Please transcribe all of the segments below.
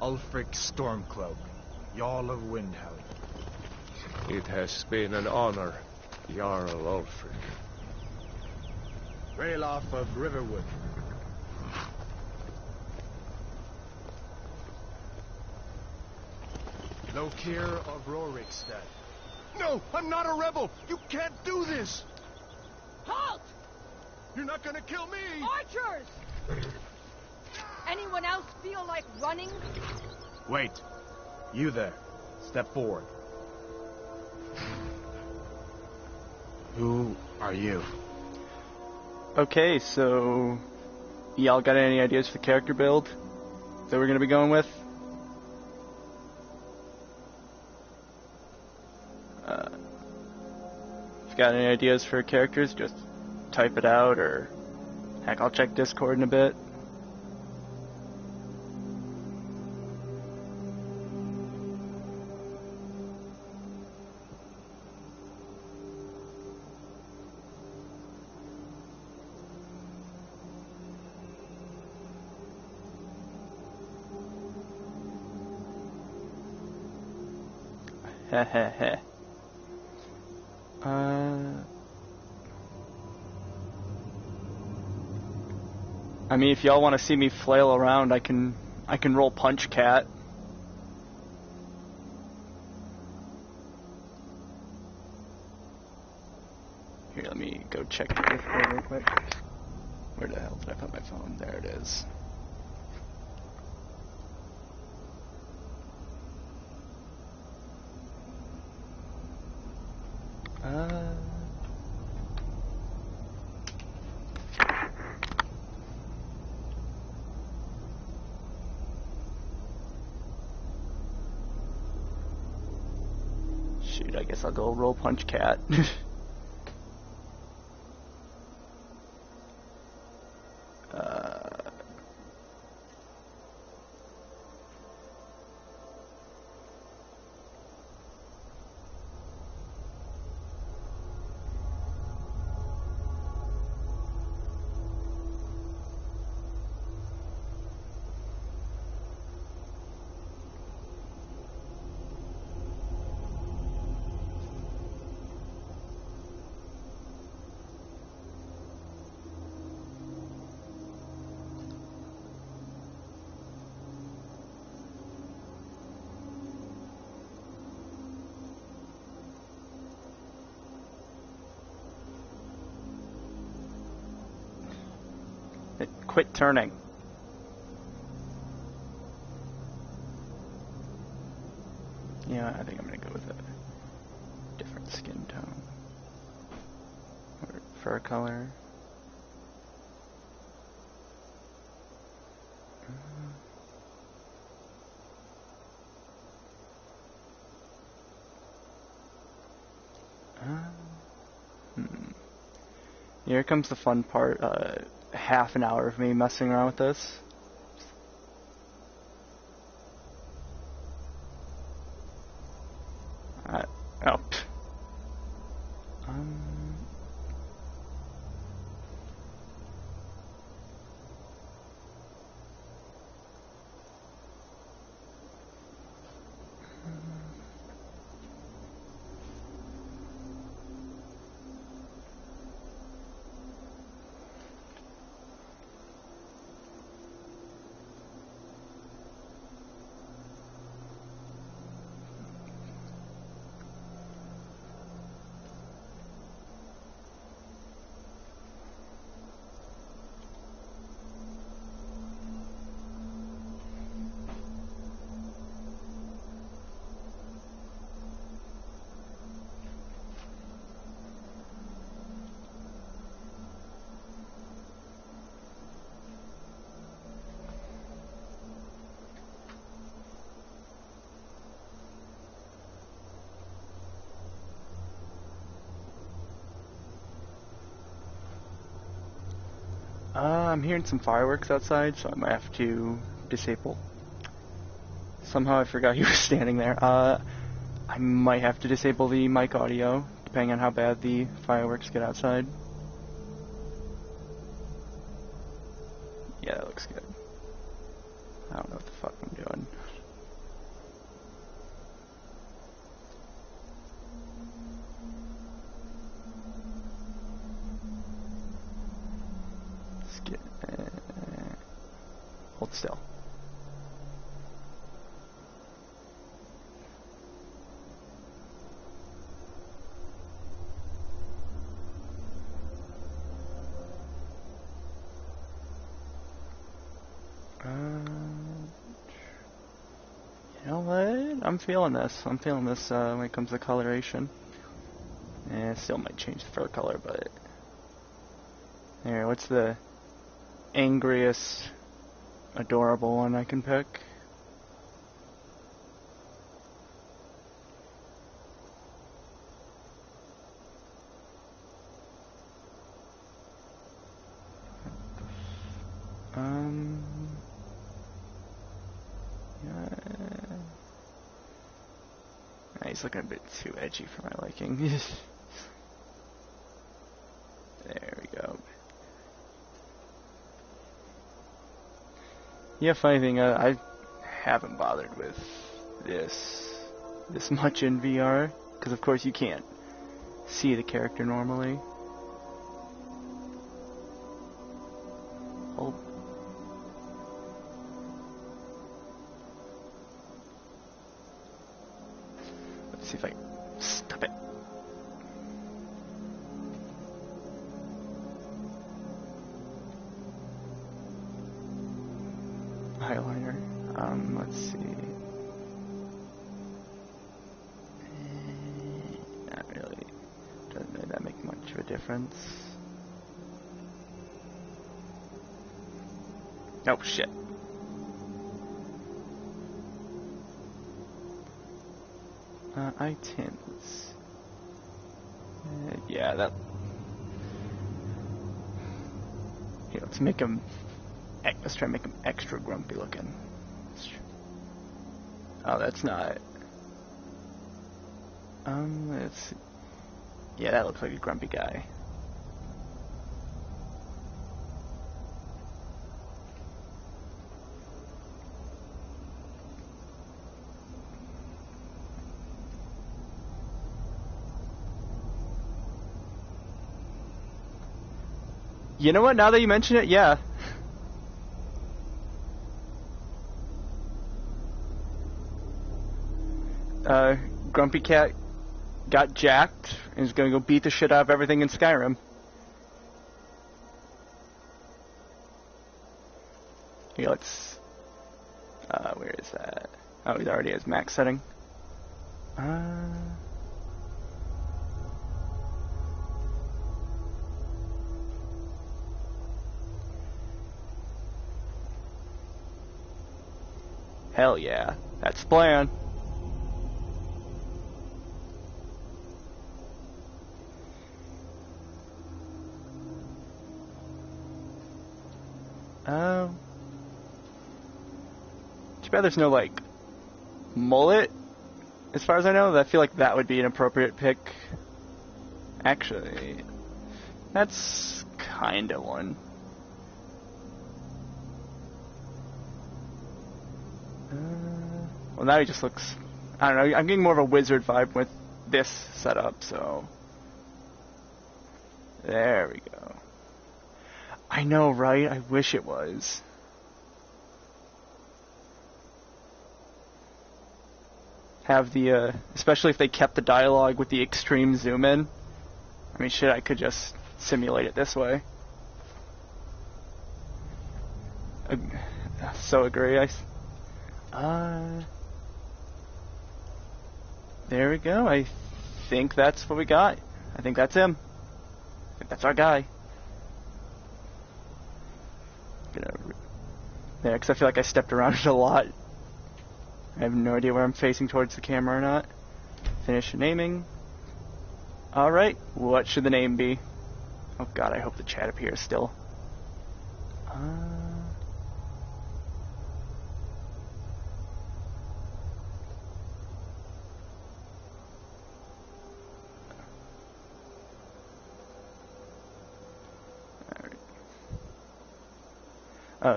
Ulfric Stormcloak, Jarl of Windhelm. It has been an honor, Jarl Ulfric. Ralof of Riverwood. Lokir of Rorikstead. No, I'm not a rebel! You can't do this! Halt! You're not gonna kill me! Archers! Anyone else feel like running? Wait. You there. Step forward. Who are you? Okay, so y'all got any ideas for the character build that we're gonna be going with? If you got any ideas for characters, just type it out, or heck, I'll check Discord in a bit. Hehehe. I mean, if y'all want to see me flail around, I can roll punchcat. Here, let me go check the Discord real quick. Where the hell did I put my phone? There it is. Shoot, I guess I'll go roll punchcat. Quit turning. Yeah, I think I'm gonna go with a different skin tone or fur color. Here comes the fun part. Half an hour of me messing around with this. Oh. I'm hearing some fireworks outside, so I might have to disable. Somehow I forgot he was standing there. I might have to disable the mic audio, depending on how bad the fireworks get outside. Yeah, that looks good. I don't know what the fuck I'm doing. let's get... hold still. You know what? I'm feeling this. I'm feeling this when it comes to coloration. Still might change the fur color, but... There, what's the angriest, adorable one I can pick? He's looking a bit too edgy for my liking. There we go. Yeah, funny thing, I haven't bothered with this much in VR, because of course you can't see the character normally. Oh. Let's see if I stop it. Eyeliner. Let's see. Not really. Doesn't really that make much of a difference. Oh shit. Eye tints. Yeah, that. Here, let's make him. Let's try to make him extra grumpy looking. Oh, that's not. Let's see. Yeah, that looks like a grumpy guy. You know what? Now that you mention it, yeah. Grumpy Cat got jacked and is gonna go beat the shit out of everything in Skyrim. Here, let's... where is that? Oh, he already has max setting. Hell yeah, that's the plan. Too bad there's no, like, mullet, as far as I know. I feel like that would be an appropriate pick. Actually, that's kinda one. Well, now he just looks... I don't know, I'm getting more of a wizard vibe with this setup, so... There we go. I know, right? I wish it was. Have the, especially if they kept the dialogue with the extreme zoom in. I mean, shit, I could just simulate it this way. So agree. There we go. I think that's what we got. I think that's him. I think that's our guy. There, because I feel like I stepped around it a lot. I have no idea where I'm facing towards the camera or not. Finish naming. Alright, what should the name be? Oh god, I hope the chat appears still.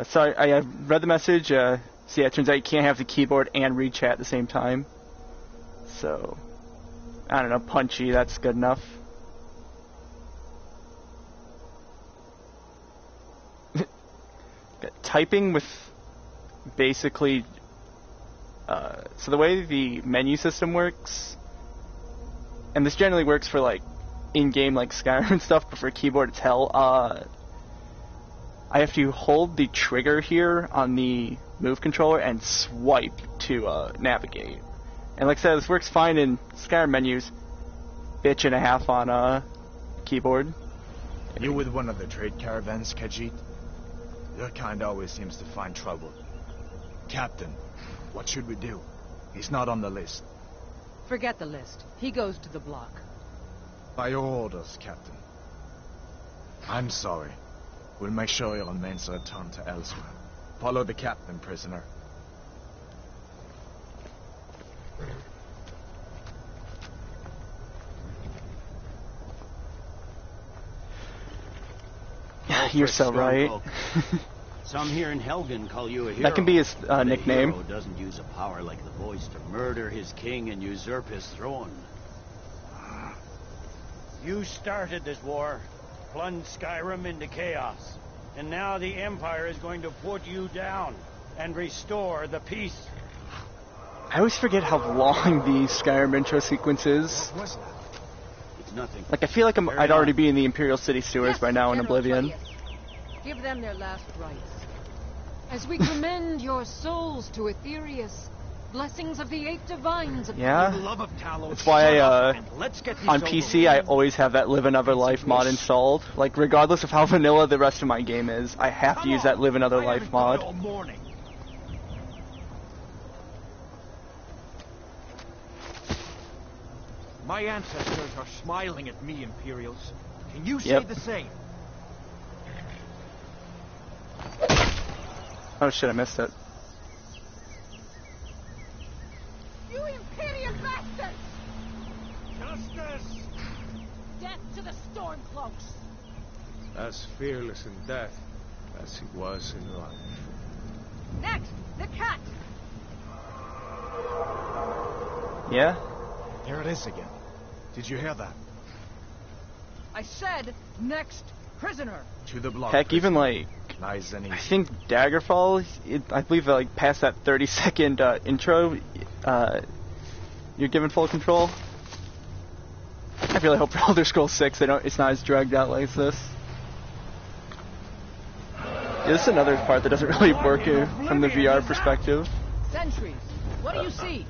Sorry, I read the message. So yeah, it turns out you can't have the keyboard and read chat at the same time. So, I don't know, Punchy, that's good enough. typing with basically... so the way the menu system works, and this generally works for like in-game like Skyrim and stuff, but for keyboard it's hell. I have to hold the trigger here on the move controller and swipe to navigate. And like I said, this works fine in Skyrim menus. Bitch and a half on keyboard. You with one of the trade caravans, Khajiit? Your kind always seems to find trouble. Captain, what should we do? He's not on the list. Forget the list. He goes to the block. By your orders, Captain. I'm sorry. We'll make sure your remains are returned to elsewhere. Follow the captain, prisoner. You're so right. Some here in Helgen call you a hero. That can be his nickname. The hero doesn't use a power like the voice to murder his king and usurp his throne. You started this war, plunged Skyrim into chaos, and now the Empire is going to put you down and restore the peace. I always forget how long the Skyrim intro sequence is. What was that? It's nothing. Like, I feel like I'd already be in the Imperial City sewers by now in Oblivion. Give them their last rites. As we commend your souls to Aetherius, blessings of the 8 divines. Yeah, Love of Talos, that's why let's get on PC I always have that Live Another Life mod installed. Like, regardless of how vanilla the rest of my game is, I have to use that Live Another Life mod. My ancestors are smiling at me, Imperials. Can you say the same? Oh shit, I missed it. You Imperial bastards! Justice! Death to the Stormcloaks! As fearless in death as he was in life. Next, the cat! Yeah? There it is again. Did you hear that? I said, next prisoner! To the block. Heck, even like, Nice and easy. I think Daggerfall, I believe like past that 30-second intro, you're given full control. I really hope for Elder Scrolls 6 it's not as dragged out like this. Yeah, this is another part that doesn't really work from the VR perspective. Sentries, what do you see?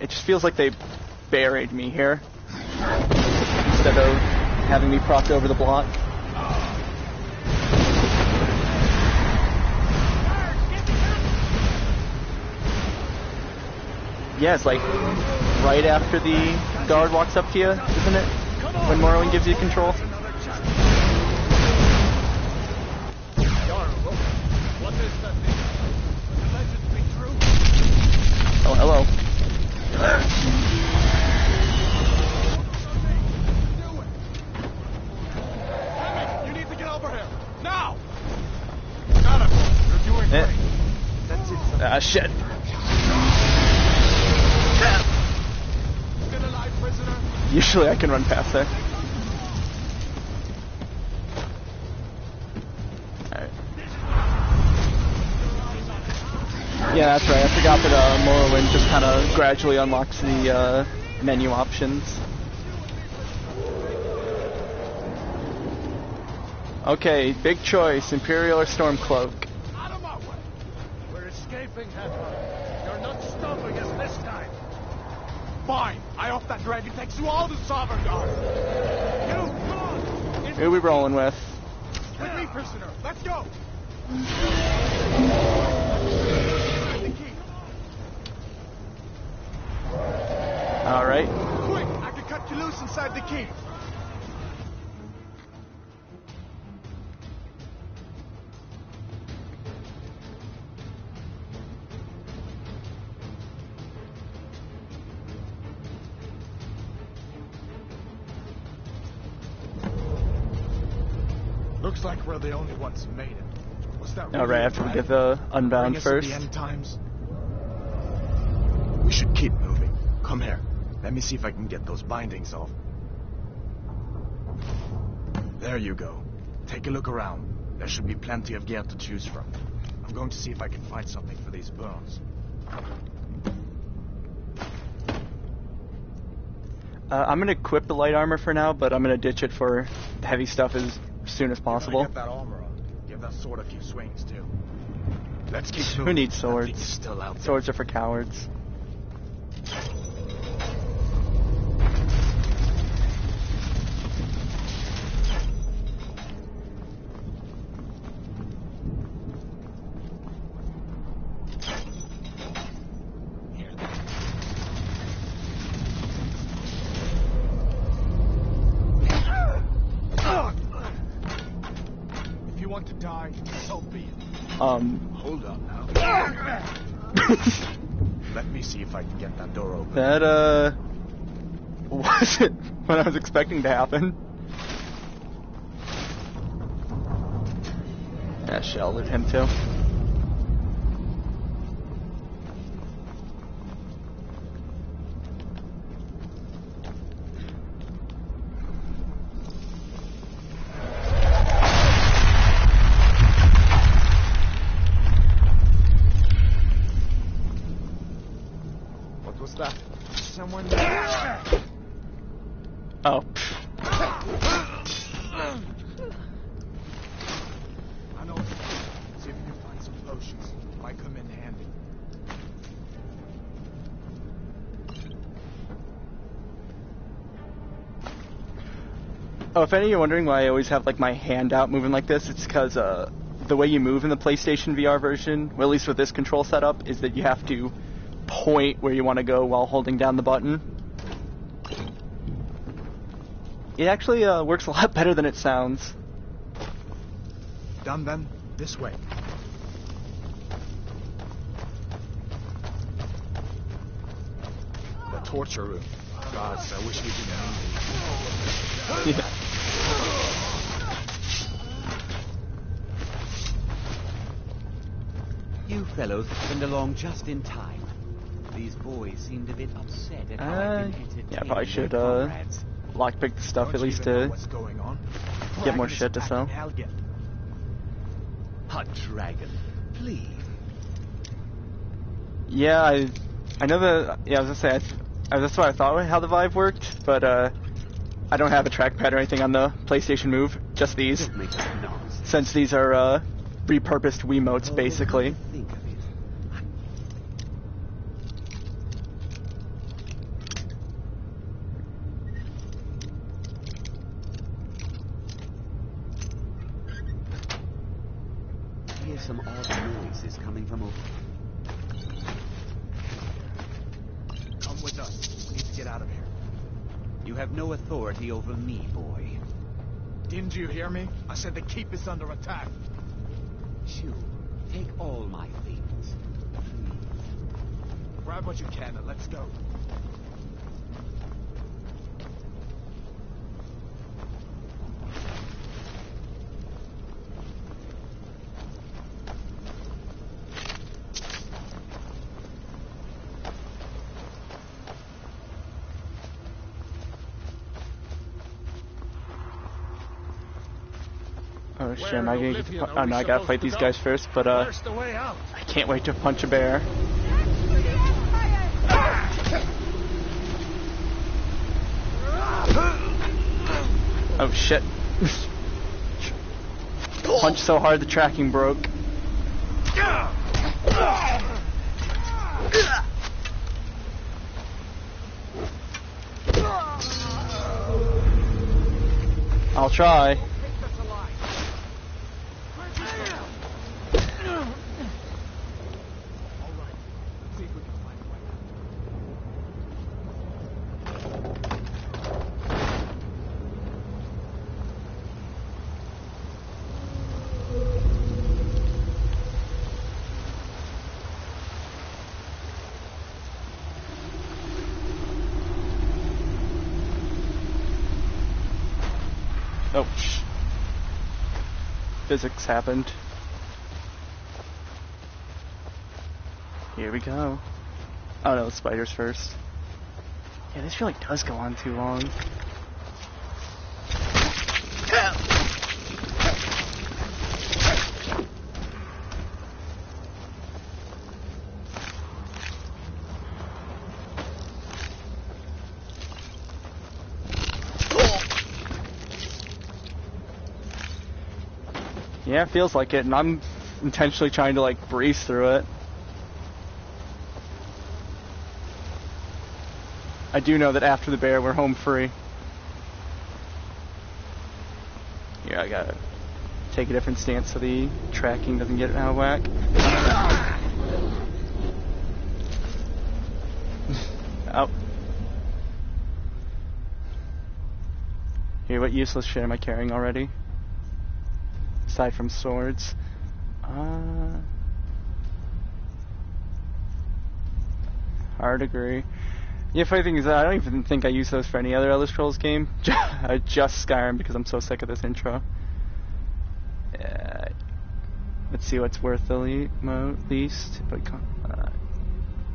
It just feels like they buried me here instead of having me propped over the block. Yeah, it's like right after the guard walks up to you, isn't it? When Morrowind gives you control. Oh, hello. You need to get over here now. Got him. You're doing great. That's it. Ah, shit. Still alive, prisoner? Usually I can run past there. Alright. Yeah, that's right. I forgot that Morrowind just kind of gradually unlocks the menu options. Okay, big choice, Imperial or Stormcloak. Out of my way. We're escaping, Headhunter. You're not stopping us this time. Fine. I hope that dragon takes you all to Sovngarde. You, come on. Who are we rolling with? With me, prisoner. Let's go. Alright. Quick, I can cut you loose inside the keep. Looks like we're the only ones who made it. Was that really Alright, after we right? get the Unbound Bring us first. at the end times. We should keep moving. Come here. Let me see if I can get those bindings off. There you go. Take a look around. There should be plenty of gear to choose from. I'm going to see if I can find something for these burns. I'm gonna equip the light armor for now, but I'm gonna ditch it for the heavy stuff as soon as possible. Get that armor on. Give that sword a few swings too. Let's keep moving. Who needs That thing swords? is still out there. Swords are for cowards. If you want to die, so be it. Hold on now. Let me see if I can get that door open. That, wasn't what I was expecting to happen. Yeah, Shell with him too. What was that? Someone... Oh. I know. See if you can find some potions. Might come in handy. Oh, if any of you are wondering why I always have like my hand out moving like this, it's because the way you move in the PlayStation VR version, or at least with this control setup, is that you have to point where you want to go while holding down the button. It actually works a lot better than it sounds. Done then. This way. The torture room. Gods, I wish we didn't need Yeah. You fellows happened along just in time. These boys seemed a bit upset at how I've been entertaining yeah, probably should their comrades. lockpick the stuff Don't at you least even know to what's going on? get more Dragon is shit to sell. attacking Helgen. Hot dragon, please. Yeah, I know the I was gonna say that's what I thought how the Vive worked, but I don't have a trackpad or anything on the PlayStation Move, just these, Don't make that nonsense. since these are repurposed Wiimotes basically. Think of it. Here's some odd noises coming from over. Come with us. We need to get out of here. You have no authority over me, boy. Didn't you hear me? I said the keep is under attack. Shoo, take all my things. Please. Grab what you can and let's go. Oh shit, am I gonna get to oh no, I gotta fight these guys first, but Where's the way out? I can't wait to punch a bear. Oh shit. Punch so hard the tracking broke. I'll try. Oh, physics happened. Here we go. Oh no, spiders first. Yeah, this really does go on too long. Yeah, it feels like it, and I'm intentionally trying to, like, breeze through it. I do know that after the bear, we're home free. Yeah, I gotta take a different stance so the tracking doesn't get out of whack. Oh. Here, what useless shit am I carrying already? Aside from swords. Hard agree. Yeah, funny thing is that I don't even think I use those for any other Elder Scrolls game. Just Skyrim because I'm so sick of this intro. Let's see what's worth the least. But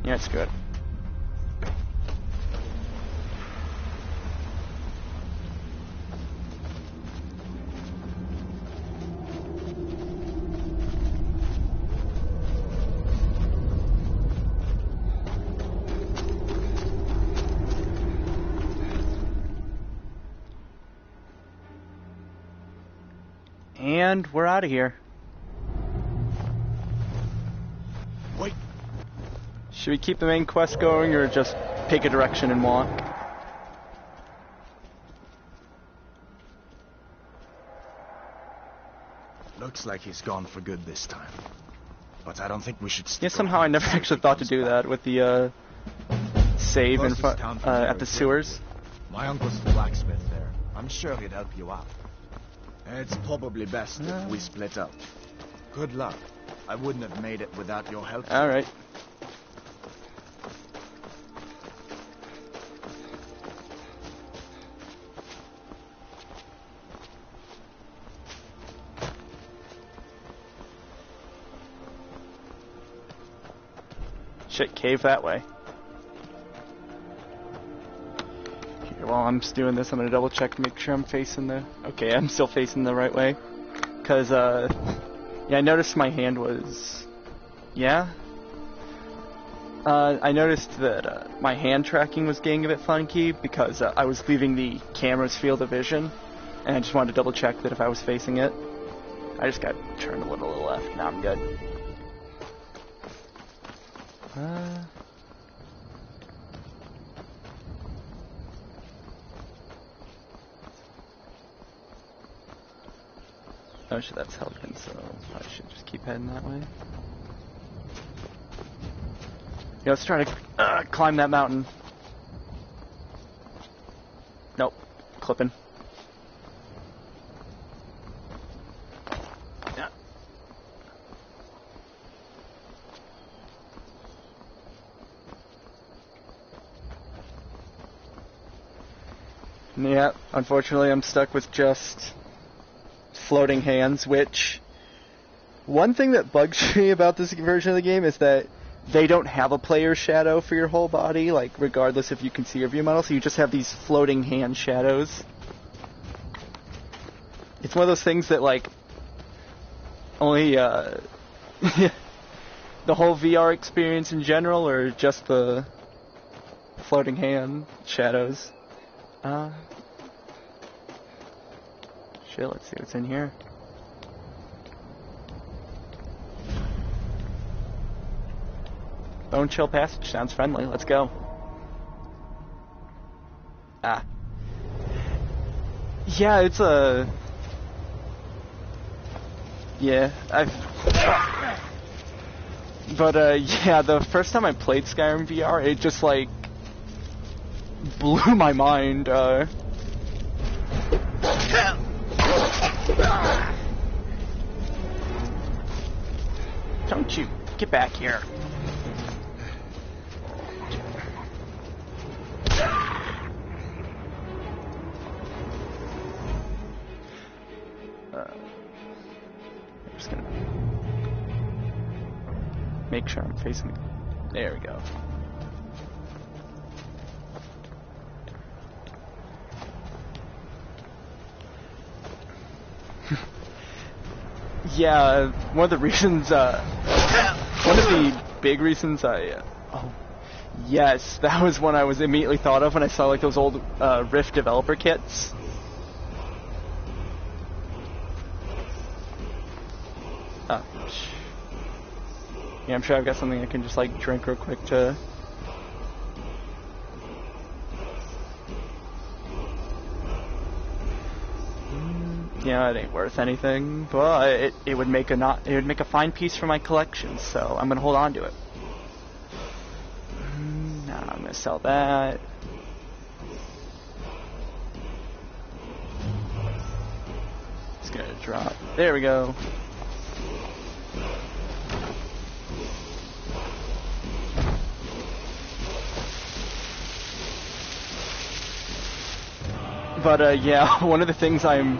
yeah, it's good. And we're out of here. Wait. Should we keep the main quest going or just pick a direction and walk? Looks like he's gone for good this time. But I don't think we should stick Yeah, somehow I never actually thought to do that with the save in front at the sewers. My uncle's the blacksmith there. I'm sure he'd help you out. It's probably best if we split up. Good luck. I wouldn't have made it without your help. Alright. Shit, cave that way. While I'm just doing this, I'm gonna double check to make sure I'm facing the... Okay, I'm still facing the right way. Cause, yeah, I noticed my hand was... Yeah? I noticed that my hand tracking was getting a bit funky because I was leaving the camera's field of vision. And I just wanted to double check that if I was facing it. I just got turned a little to the left. Now I'm good. Oh shit, that's helping, so I should just keep heading that way. Yeah, let's try to climb that mountain. Nope, clipping. Yeah. Yeah, unfortunately I'm stuck with just floating hands, which one thing that bugs me about this version of the game is that they don't have a player shadow for your whole body, like regardless if you can see your view model, so you just have these floating hand shadows. It's one of those things that like only the whole VR experience in general or just the floating hand shadows. Shit, let's see what's in here. Bone Chill Passage sounds friendly. Let's go. Ah. Yeah, it's a... Yeah, But, yeah, the first time I played Skyrim VR, it just, like, blew my mind, Don't you get back here. I'm just gonna make sure I'm facing. There we go. Yeah, one of the reasons, one of the big reasons oh, yes, that was one I was immediately thought of when I saw like those old Rift developer kits. Oh. Yeah, I'm sure I've got something I can just like drink real quick to... Yeah, it ain't worth anything, but it would make a fine piece for my collection, so I'm gonna hold on to it. Now I'm gonna sell that. It's gonna drop. There we go. But yeah, one of the things I'm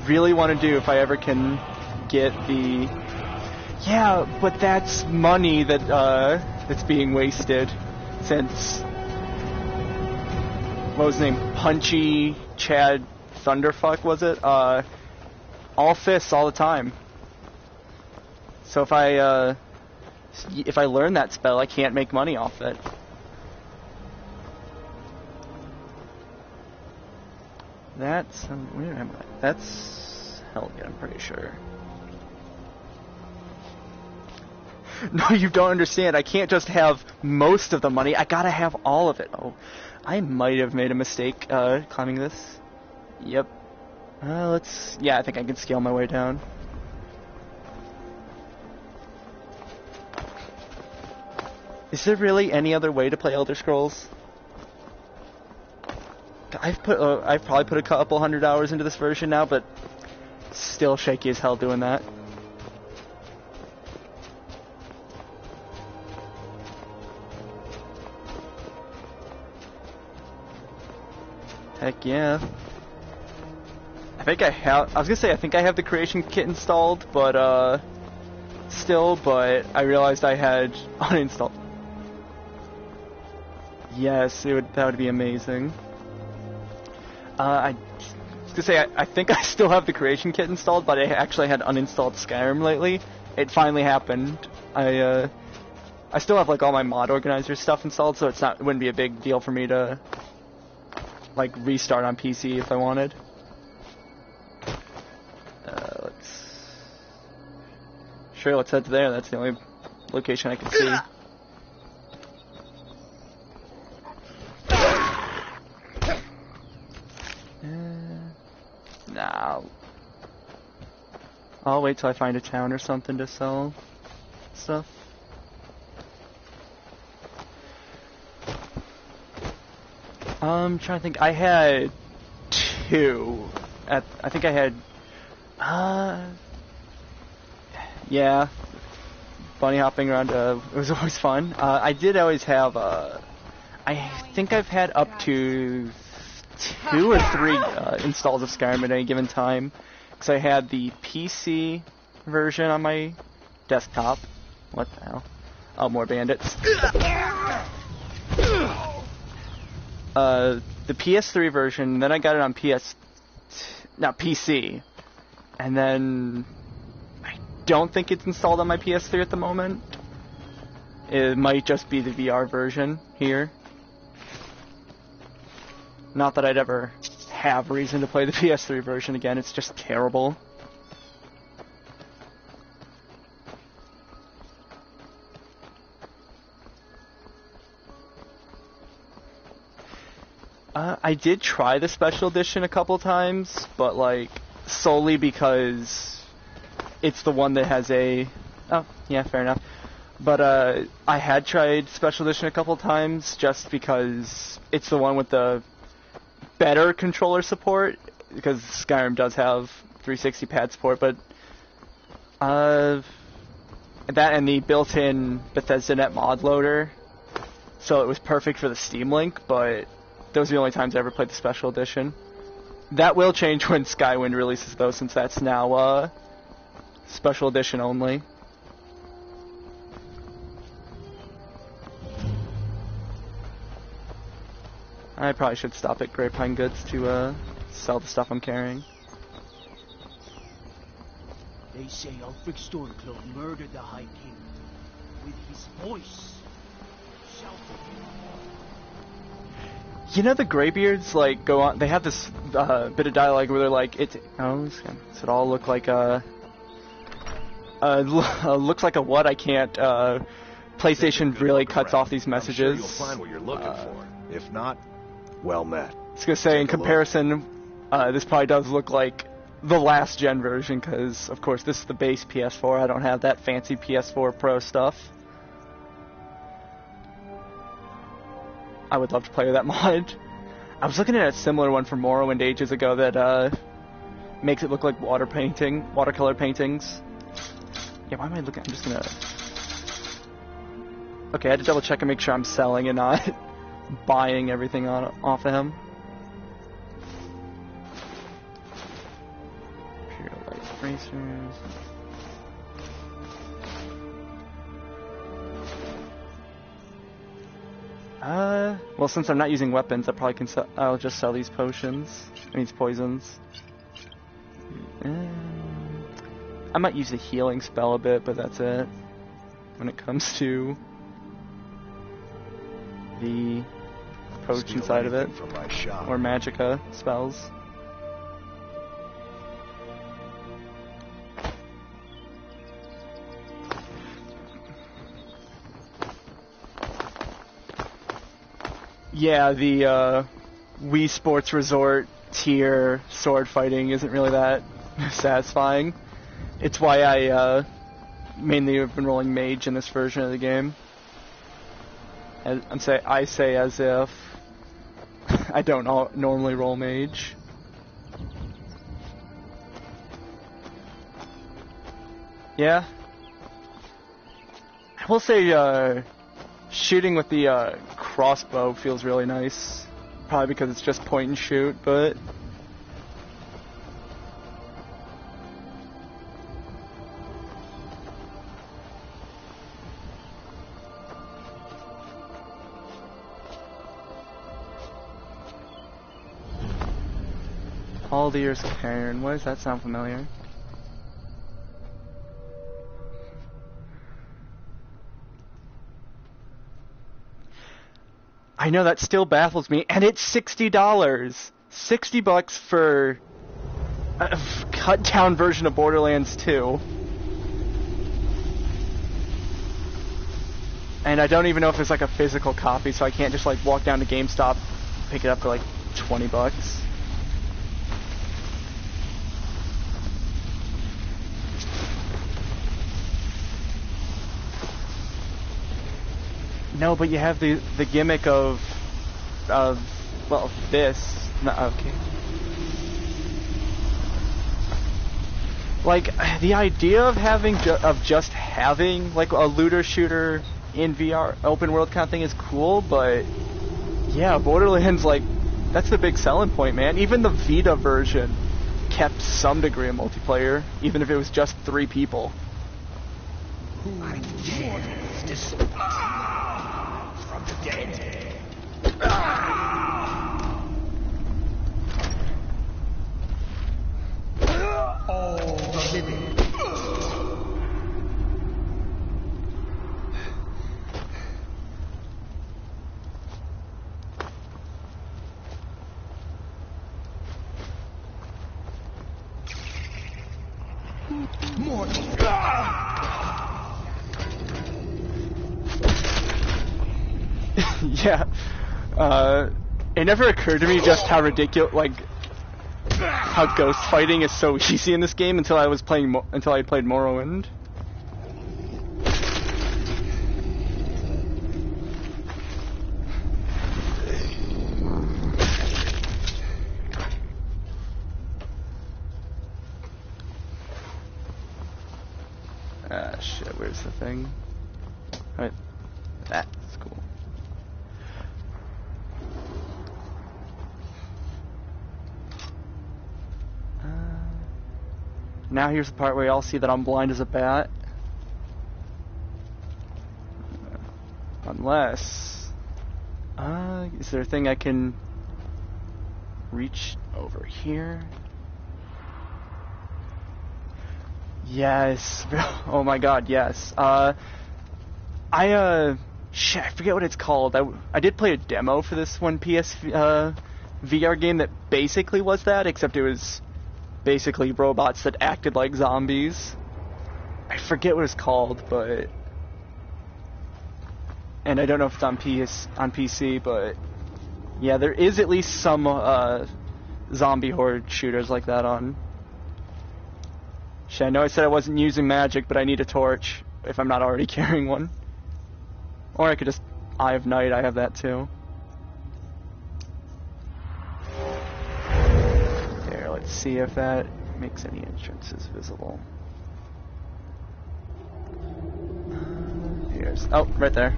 really want to do if I ever can get the... Yeah, but that's money that that's being wasted since... What was his name? Punchy Chad Thunderfuck, was it? All fists all the time. So if I learn that spell, I can't make money off it. That's... where am I? That's... Helget, I'm pretty sure. No, you don't understand. I can't just have most of the money. I gotta have all of it. Oh, I might have made a mistake climbing this. Yep. Let's... Yeah, I think I can scale my way down. Is there really any other way to play Elder Scrolls? I've probably put a couple 100 hours into this version now, but still shaky as hell doing that. Heck yeah. I think I have... I was gonna say, I think I have the creation kit installed, but, still, but I realized I had uninstalled. Yes, that would be amazing. I was gonna say, I think I still have the creation kit installed, but I actually had uninstalled Skyrim lately. It finally happened. I still have, like, all my mod organizer stuff installed, so it wouldn't be a big deal for me to, like, restart on PC if I wanted. Let's head to there. That's the only location I can see. Nah. I'll wait till I find a town or something to sell stuff. I'm trying to think. I had 2. I think I had... Yeah. Bunny hopping around, it was always fun. I did always have, I think I've had up to 2 or 3 installs of Skyrim at any given time. Because I had the PC version on my desktop. What the hell? Oh, more bandits. The PS3 version, then I got it on PC. And then... don't think it's installed on my PS3 at the moment. It might just be the VR version here. Not that I'd ever have reason to play the PS3 version again, it's just terrible. I did try the special edition a couple times, but like solely because it's the one that has a... Oh, yeah, fair enough. But I had tried Special Edition a couple times just because it's the one with the better controller support, because Skyrim does have 360 pad support, but that and the built-in Bethesda Net mod loader, so it was perfect for the Steam Link, but those are the only times I ever played the Special Edition. That will change when Skywind releases, though, since that's now Special Edition only. I probably should stop at Grapevine Goods to sell the stuff I'm carrying. They say Ulfric Stormcloak murdered the High King with his voice. You know the Greybeards like go on. They have this bit of dialogue where they're like, "Does it all look like Looks like a what? I can't. PlayStation really cuts off these messages. I'm sure you'll find what you're looking for. If not, well met. I was gonna say, in comparison, this probably does look like the last gen version, because of course this is the base PS4. I don't have that fancy PS4 Pro stuff. I would love to play with that mod. I was looking at a similar one from Morrowind ages ago that makes it look like watercolor paintings. Yeah, why am I looking? I'm just gonna. Okay, I had to double check and make sure I'm selling and not buying everything off of him. Pure light racers. Well, since I'm not using weapons, I probably can I'll just sell these potions. These poisons. I might use the healing spell a bit, but that's it. When it comes to the potion side of it, or magicka spells. Yeah, the Wii Sports Resort tier sword fighting isn't really that satisfying. It's why I mainly have been rolling mage in this version of the game. I say as if I don't normally roll mage. Yeah. I will say shooting with the crossbow feels really nice. Probably because it's just point and shoot, but Aldier's Cairn. Why does that sound familiar? I know, that still baffles me, and it's $60. $60 for a cut down version of Borderlands 2. And I don't even know if there's like a physical copy, so I can't just like walk down to GameStop, pick it up for like $20. No, but you have the gimmick of well, this. No, okay. Like the idea of just having like a looter shooter in VR open world kind of thing is cool, but yeah, Borderlands, like, that's the big selling point, man. Even the Vita version kept some degree of multiplayer, even if it was just 3 people. I dare this from the dead. All the living. Mortal. Yeah. It never occurred to me just how ridiculous, like, how ghost fighting is so easy in this game until I played Morrowind. Ah, shit, where's the thing? Alright, that's cool. Now here's the part where y'all see that I'm blind as a bat. Unless... is there a thing I can reach over here? Yes. Oh my god, yes. Shit, I forget what it's called. I did play a demo for this one VR game that basically was that, except it was basically robots that acted like zombies. I forget what it's called, but... And I don't know if it's on PC, but... Yeah, there is at least some zombie horde shooters like that on. Shit, I know I said I wasn't using magic, but I need a torch if I'm not already carrying one. Or I could just Eye of Night, I have that too. There, let's see if that makes any entrances visible. Here's, oh, right there.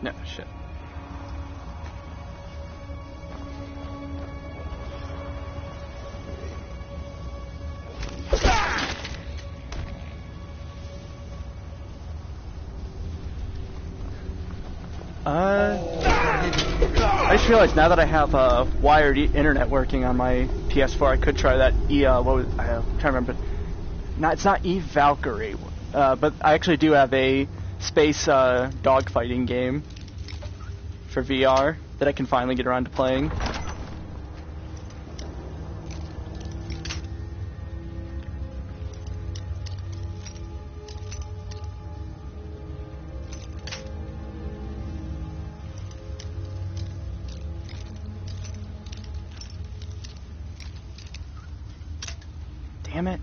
No, shit. I just realized now that I have wired internet working on my PS4, I could try that what was, I'm trying to remember. No, it's not Valkyrie, but I actually do have a space dogfighting game for VR that I can finally get around to playing. Damn it.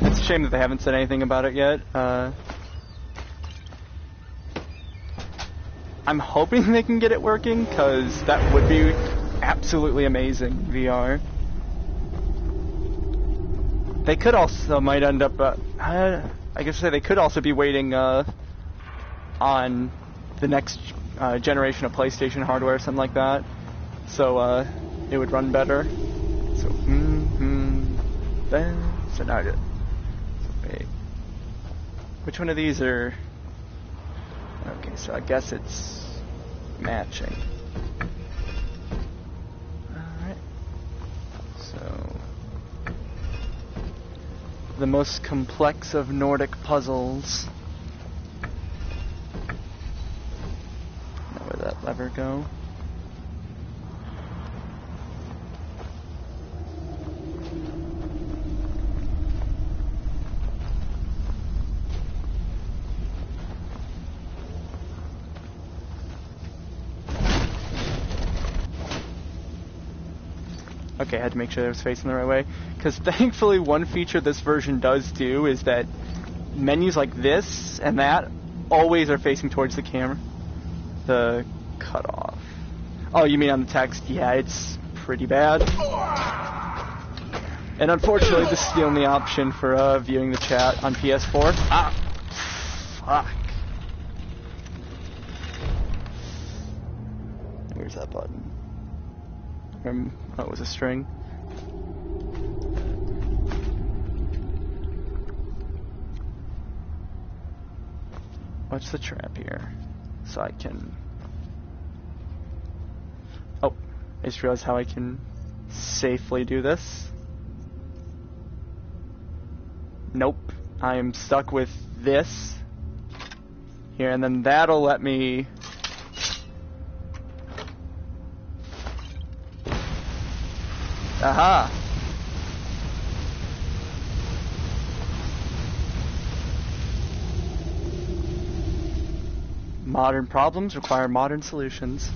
It's a shame that they haven't said anything about it yet. I'm hoping they can get it working, because that would be absolutely amazing, VR. They could also might end up, I guess they could also be waiting on the next generation of PlayStation hardware or something like that, so it would run better. So, so now so wait, which one of these are? Okay, so I guess it's matching. Alright, so the most complex of Nordic puzzles. Now where'd that lever go? Okay, I had to make sure I was facing the right way, because thankfully one feature this version does do is that menus like this and that always are facing towards the camera. The cutoff. Oh, you mean on the text? Yeah, it's pretty bad. And unfortunately, this is the only option for viewing the chat on PS4. Ah, fuck. Where's that button? Oh, it was a string. What's the trap here? So I can... Oh, I just realized how I can safely do this. Nope. I am stuck with this here, and then that'll let me... Aha! Modern problems require modern solutions.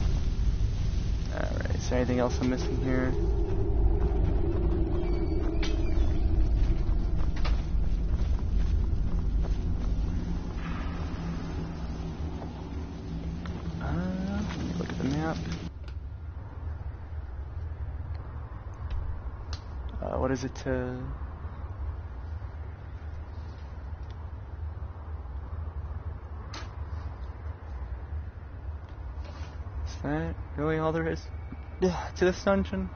Alright, is there anything else I'm missing here? Let me look at the map. What is it to... Is that really all there is to this dungeon?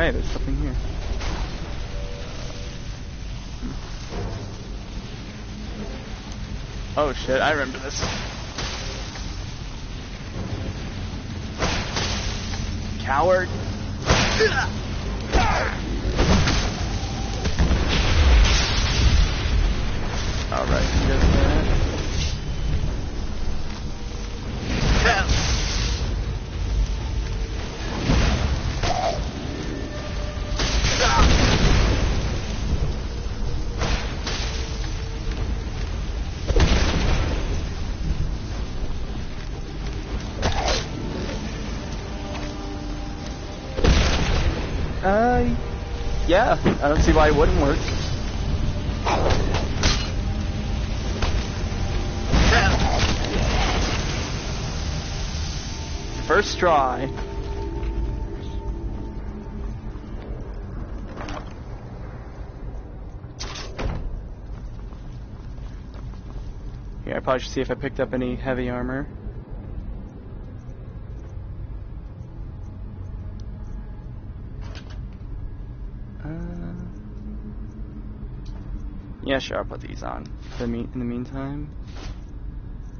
hey, there's something here. Oh shit, I remember this. Coward. Alright, he does that. Yeah, I don't see why it wouldn't work. First try. Here, I probably should see if I picked up any heavy armor. Yeah, sure, I'll put these on in the meantime.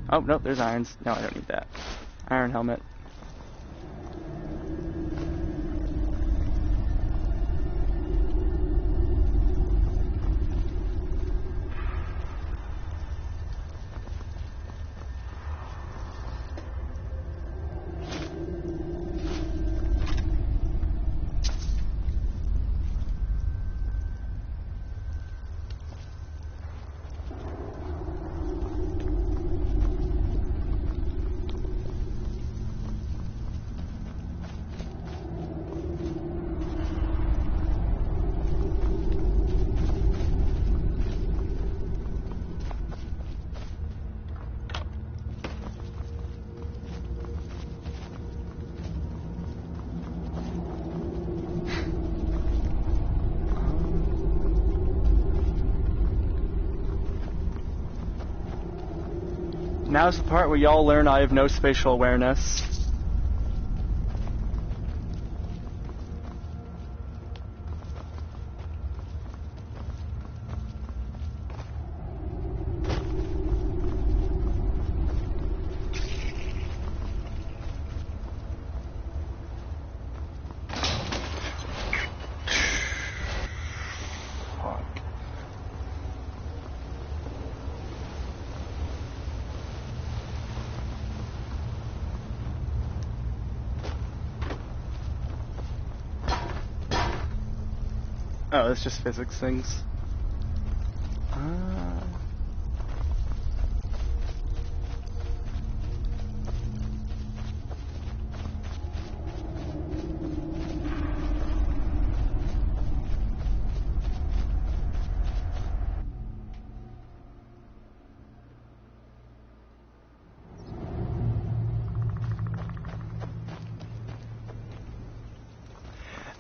Oh, nope, there's irons. No, I don't need that. Iron helmet. Now's the part where y'all learn I have no spatial awareness. Oh, it's just physics things.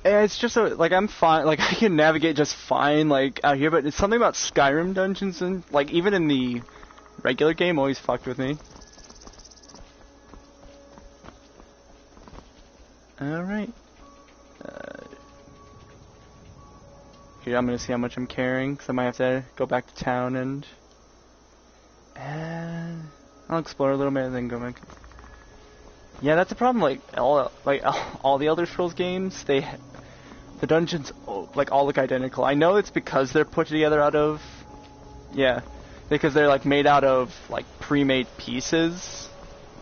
It's just like I'm fine, like I can navigate just fine, like out here, but it's something about Skyrim dungeons and like even in the regular game always fucked with me. Alright. Here, I'm gonna see how much I'm carrying, because I might have to go back to town and I'll explore a little bit and then go back. Yeah, that's the problem. Like all the Elder Scrolls games, the dungeons like all look identical. I know it's because they're put together out of, yeah, because they're like made out of like pre-made pieces.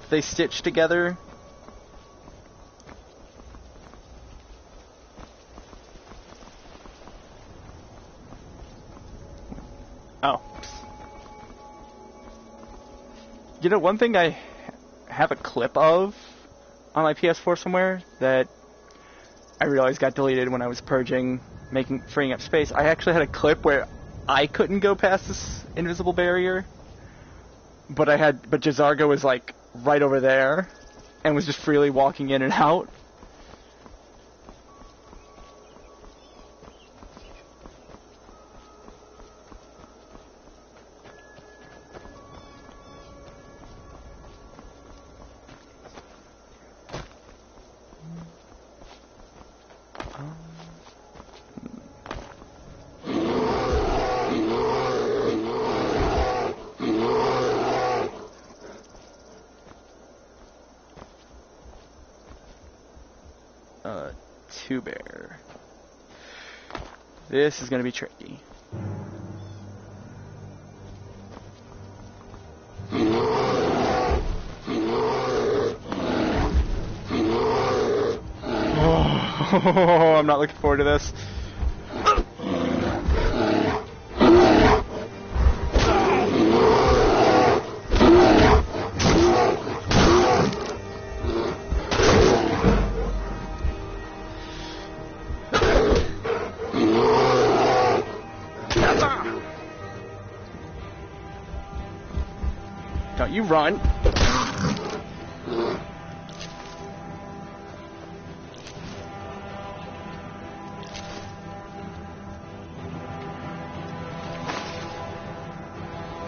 They stitch together. Oh. You know, one thing I have a clip of on my PS4 somewhere that I realized got deleted when I was purging, freeing up space. I actually had a clip where I couldn't go past this invisible barrier, but Jazargo was like right over there and was just freely walking in and out. Two bear. This is gonna be tricky. Oh, I'm not looking forward to this. Don't you run.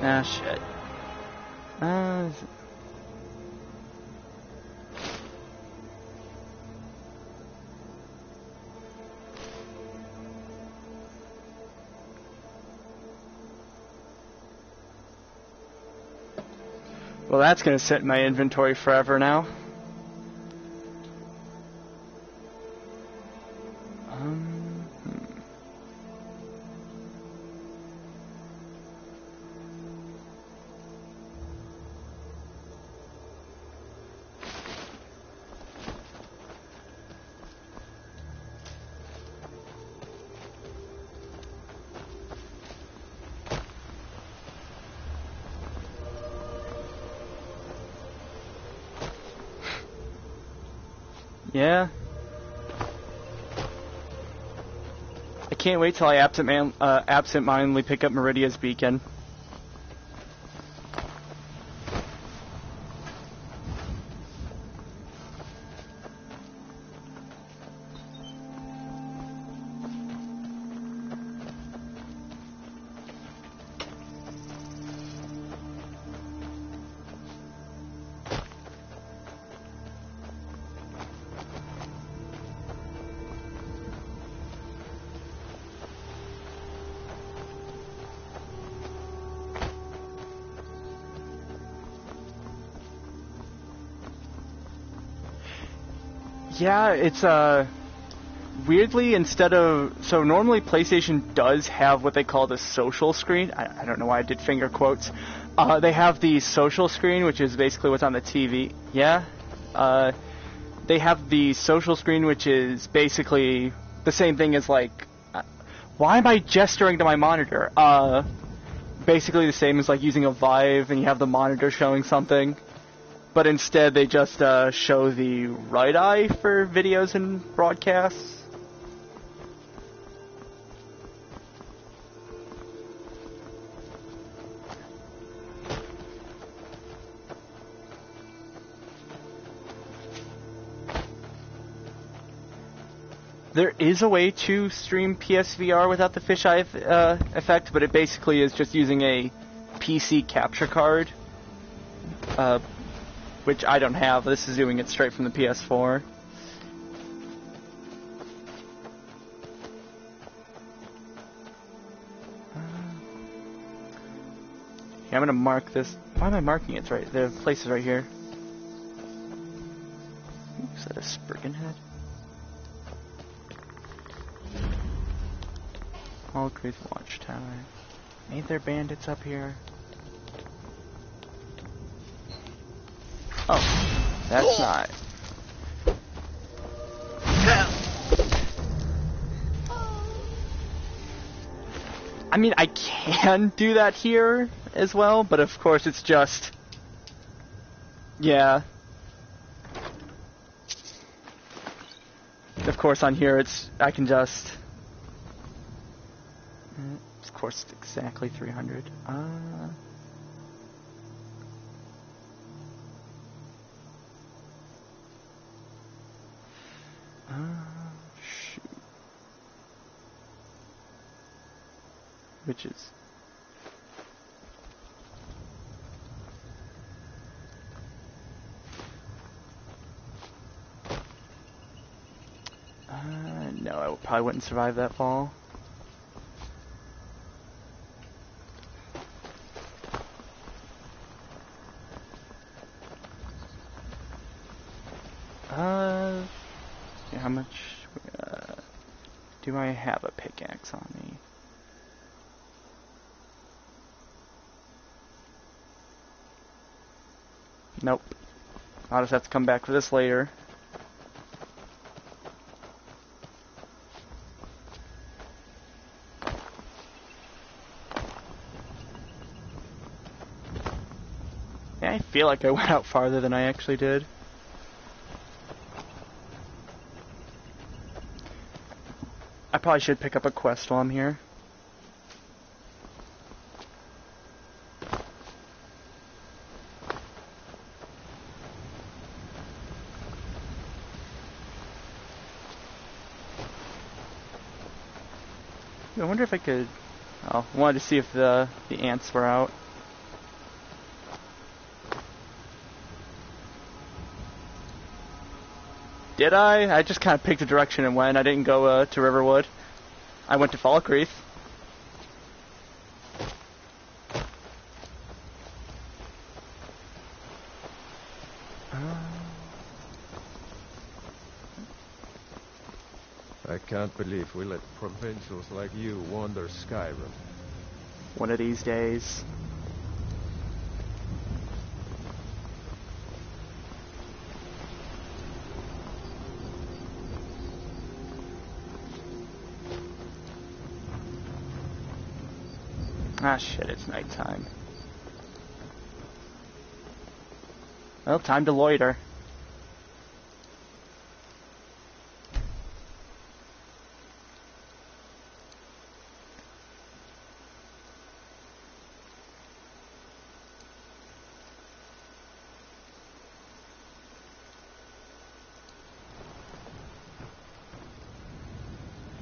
Ah, shit. Well, that's gonna sit in my inventory forever now. Yeah. I can't wait till I absent-mindedly pick up Meridia's beacon. Yeah, it's weirdly, instead of, so normally PlayStation does have what they call the social screen. I don't know why I did finger quotes. They have the social screen, which is basically what's on the TV. Yeah, they have the social screen, which is basically the same thing as like, why am I gesturing to my monitor? Basically the same as like using a Vive and you have the monitor showing something. But instead, they just show the right eye for videos and broadcasts. There is a way to stream PSVR without the fisheye effect, but it basically is just using a PC capture card. Which I don't have. This is doing it straight from the PS4. Yeah, I'm gonna mark this. Why am I marking it? It's right. The place is right here. Is that a Spriggan head? All Creek Watchtower. Ain't there bandits up here? Oh, that's not. I mean, I can do that here as well, but of course it's just... Yeah. Of course on here I can just... Of course it's exactly 300. Shoot. Which is... no, I probably wouldn't survive that fall. Yeah, how much do I have a pickaxe on me? Nope. I'll just have to come back for this later. Yeah, I feel like I went out farther than I actually did. I probably should pick up a quest while I'm here. I wonder if I could... Oh, I wanted to see if the ants were out. Did I? I just kind of picked a direction and went. I didn't go to Riverwood. I went to Falkreath. I can't believe we let provincials like you wander Skyrim. One of these days. Ah shit, it's nighttime. Well, time to loiter.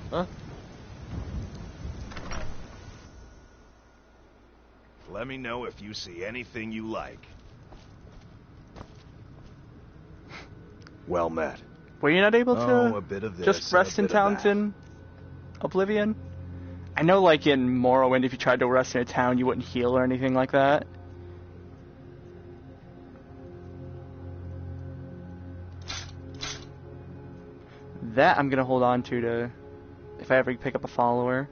Huh? Let me know if you see anything you like. Well met. Were you not able to a bit of this, just rest in towns in Oblivion? I know, like in Morrowind, if you tried to rest in a town, you wouldn't heal or anything like that. That I'm gonna hold on to if I ever pick up a follower.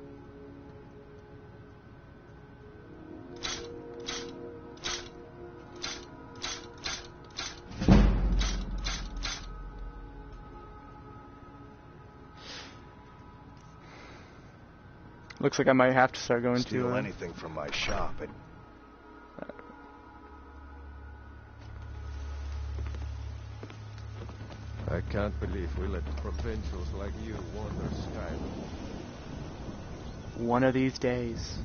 Looks like I might have to start going Steal to anything from my shop. I can't believe we let provincials like you wander Skyrim. one of these days.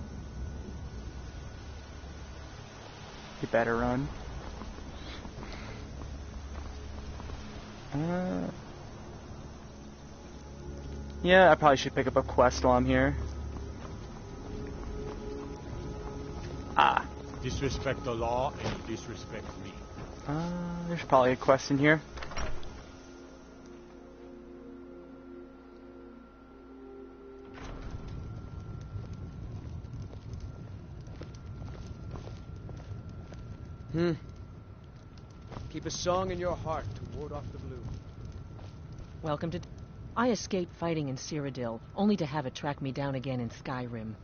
You better run. Yeah, I probably should pick up a quest while I'm here. Ah. Disrespect the law and you disrespect me. There's probably a quest in here. Keep a song in your heart to ward off the blue. Welcome to... I escaped fighting in Cyrodiil, only to have it track me down again in Skyrim.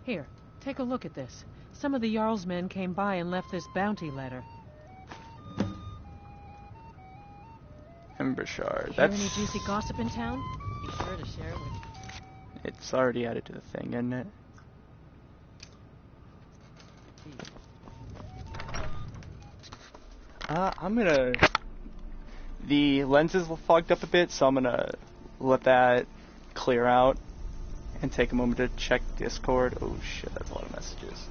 Here, take a look at this. Some of the Jarl's men came by and left this bounty letter. Ember Shard. Hear That's... any juicy gossip in town? Be sure to share it with... It's already added to the thing, isn't it? I'm gonna... The lenses were fogged up a bit, so I'm gonna let that clear out and take a moment to check Discord. Oh shit, that's a lot of messages.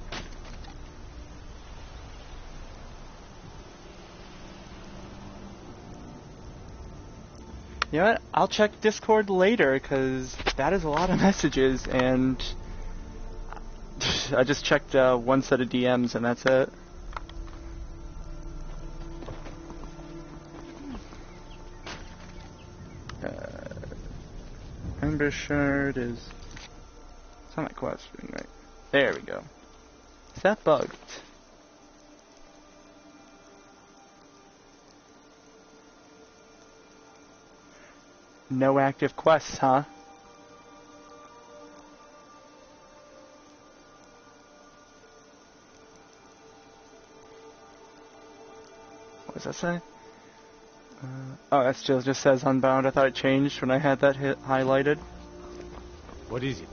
You know what? I'll check Discord later, because that is a lot of messages, and I just checked one set of DMs, and that's it. Ember Shard is... It's not my question, right? There we go. Is that bugged? No active quests, huh? What does that say? Oh, that still just says unbound. I thought it changed when I had that highlighted. What is it?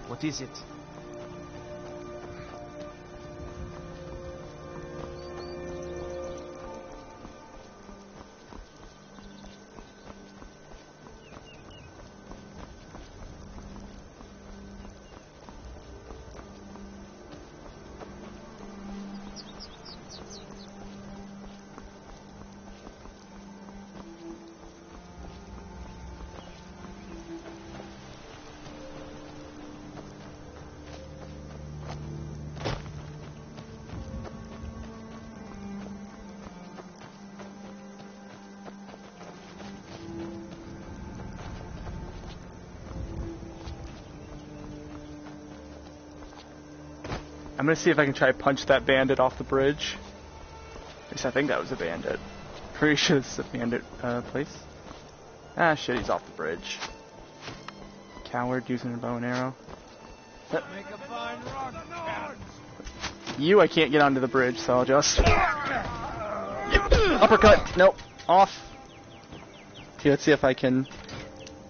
What is it? I'm gonna see if I can try to punch that bandit off the bridge. At least I think that was a bandit. Pretty sure this is a bandit place. Ah, shit, he's off the bridge. Coward using a bow and arrow. Make a fine run, cat. You, I can't get onto the bridge, so I'll just... Uppercut! Nope. Off. Okay, let's see if I can...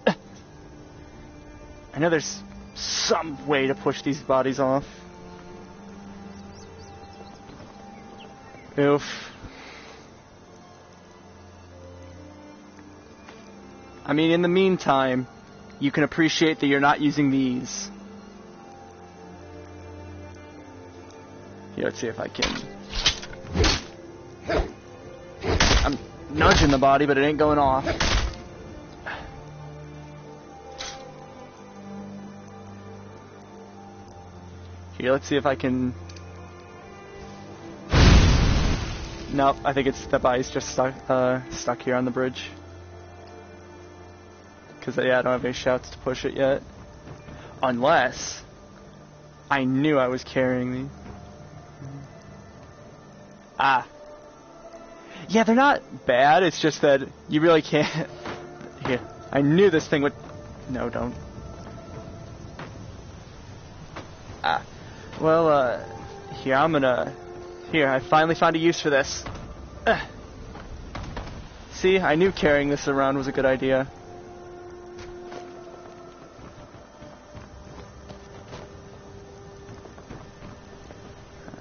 I know there's some way to push these bodies off. Oof. I mean, in the meantime, you can appreciate that you're not using these. Here, let's see if I can... I'm nudging the body, but it ain't going off. Here, let's see if I can... Nope, I think it's the body's just stuck here on the bridge. Because, yeah, I don't have any shouts to push it yet. Unless... I knew I was carrying these. Ah. Yeah, they're not bad, it's just that you really can't... Here, I knew this thing would... No, don't. Ah. Well, here, I'm gonna... Here, I finally found a use for this. See, I knew carrying this around was a good idea.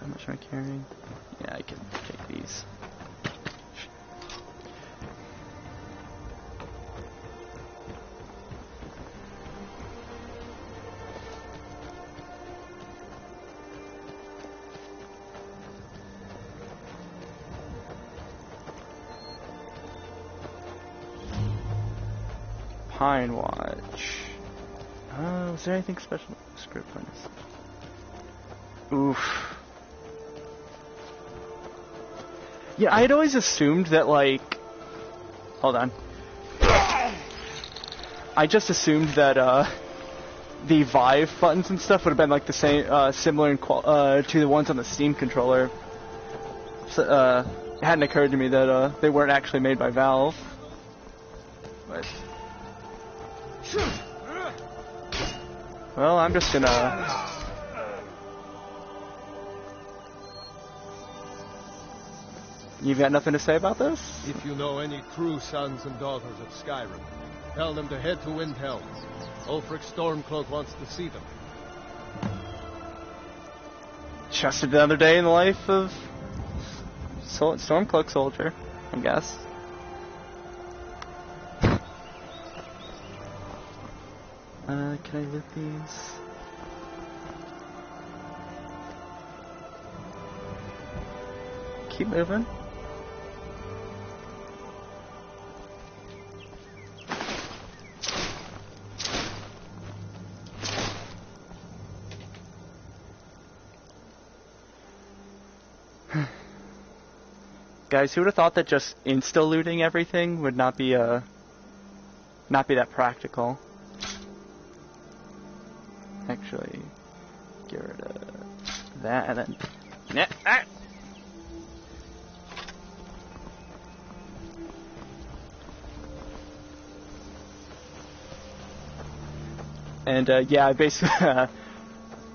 How much am I carrying? Yeah, I can take these. Pine Watch. Was there anything special? Script on this. Oof. Yeah, I had always assumed that, like... Hold on. I just assumed that, the Vive buttons and stuff would have been, like, the same, similar in to the ones on the Steam controller. So, it hadn't occurred to me that, they weren't actually made by Valve. But... Well, I'm just gonna... You've got nothing to say about this? If you know any true sons and daughters of Skyrim, tell them to head to Windhelm. Ulfric Stormcloak wants to see them. Just another day in the life of Stormcloak soldier, I guess. Can I loot these? Keep moving. Guys, who would have thought that just insta-looting everything would not be a not be that practical. Actually, get rid of that and then... And yeah, I basically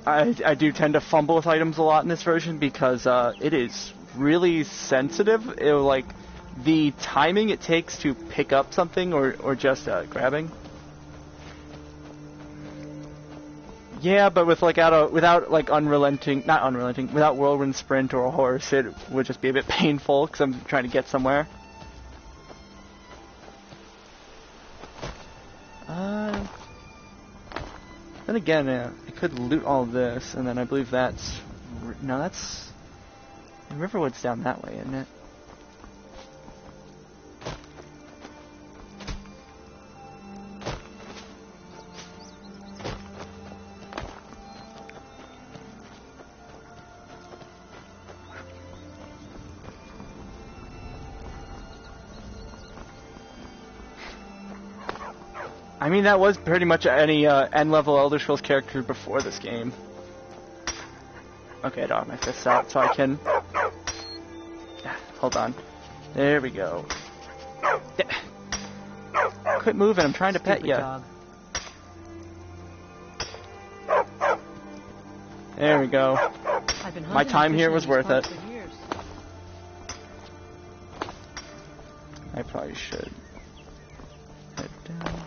I do tend to fumble with items a lot in this version because it is really sensitive. Like the timing it takes to pick up something or just grabbing. Yeah, but with like without like without whirlwind sprint or a horse, it would just be a bit painful because I'm trying to get somewhere. Then again, I could loot all this, and then I believe that's... No, that's... Riverwood's down that way, isn't it? I mean, that was pretty much any end-level Elder Scrolls character before this game. Okay, I don't have my fists out, so I can... Hold on. There we go. Quit moving, I'm trying to pet you. There we go. My time here was worth it. I probably should head down.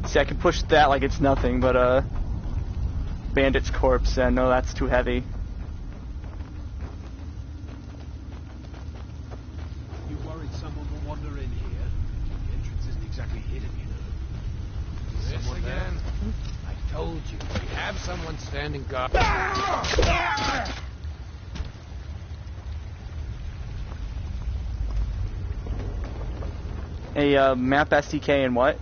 See, I can push that like it's nothing, but Bandit's corpse, no, that's too heavy. You worried someone will wander in here? The entrance isn't exactly hidden, you know. This Someone again? there? I told you, we have someone standing guard. A map SDK and what?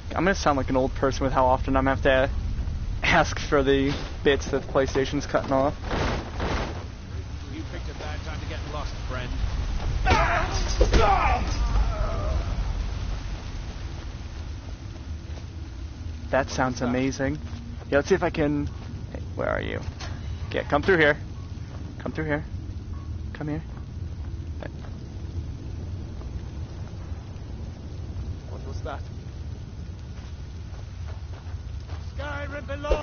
I'm gonna sound like an old person with how often I'm gonna have to ask for the bits that the PlayStation's cutting off. You picked a bad time to get lost, friend. That sounds amazing. Yeah, let's see if I can... Hey, where are you? Okay, come through here. Come through here. Come here. What was that? Skyrim below!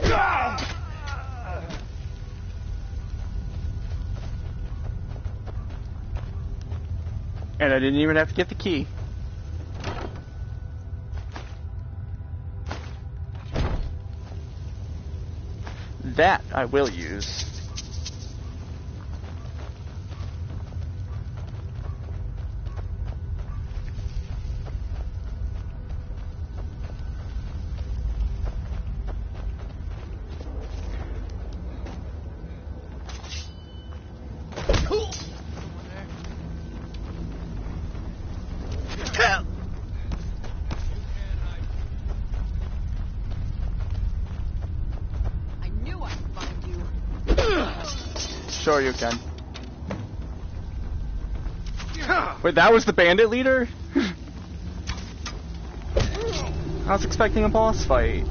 And I didn't even have to get the key. That I will use. Sure you can. Wait, that was the bandit leader? I was expecting a boss fight.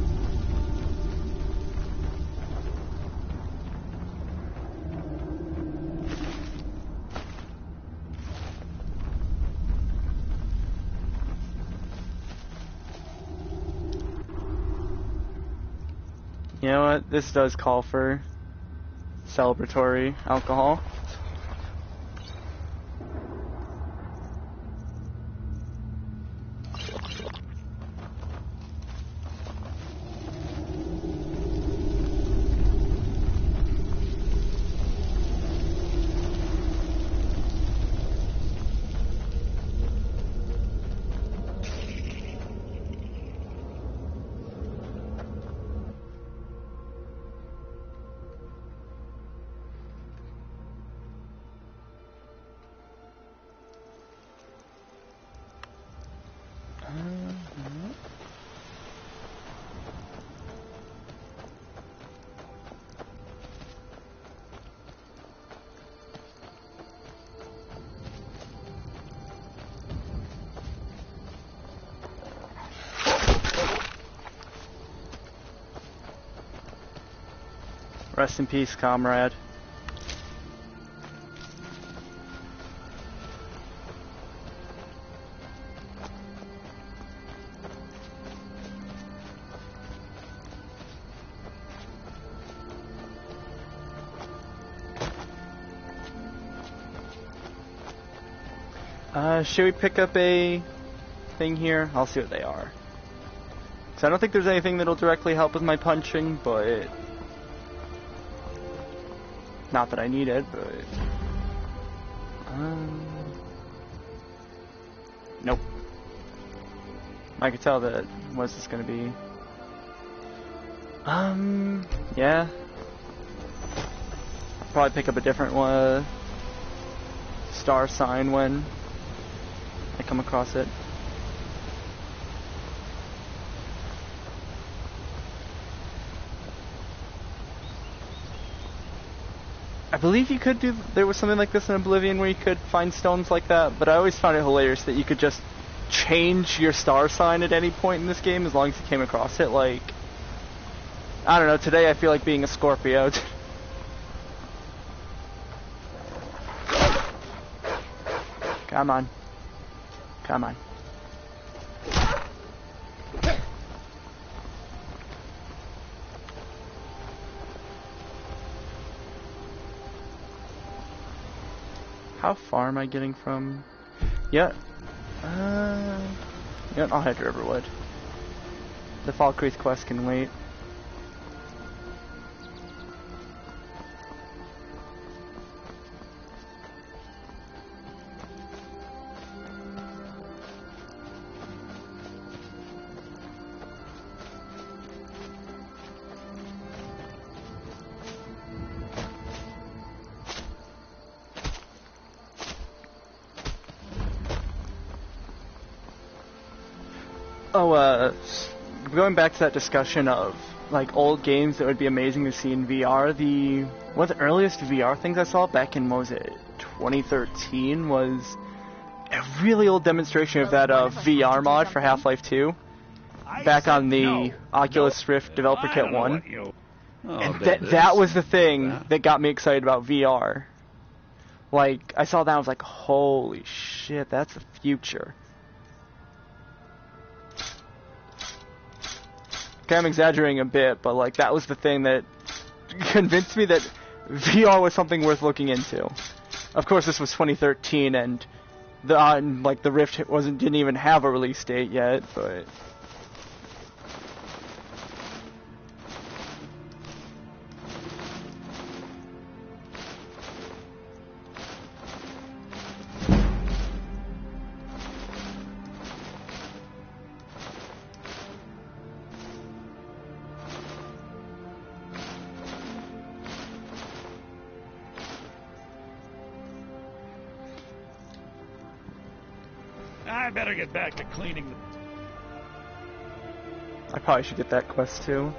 You know what? This does call for celebratory alcohol. Rest in peace, comrade. Should we pick up a thing here? I'll see what they are. So I don't think there's anything that'll directly help with my punching, but... Not that I need it, but... Nope. I could tell that, what's this gonna be? Yeah. Probably pick up a different one. Star sign when I come across it. I believe you could do, there was something like this in Oblivion where you could find stones like that, but I always found it hilarious that you could just change your star sign at any point in this game as long as you came across it. Like, I don't know, today I feel like being a Scorpio. Come on. Come on. How far am I getting from... Yeah. Yeah, I'll head to Riverwood. The Falkreath quest can wait. Oh, going back to that discussion of like old games that would be amazing to see in VR, one of the earliest VR things I saw back in, what was it, 2013, was a really old demonstration of that VR mod for Half-Life 2 back on the Oculus Rift Developer Kit 1. And that was the thing that got me excited about VR. Like, I saw that, I was like, holy shit, that's the future. Okay, I'm exaggerating a bit, but like that was the thing that convinced me that VR was something worth looking into. Of course, this was 2013, and the Rift didn't even have a release date yet, but. I better get back to cleaning the... I probably should get that quest too.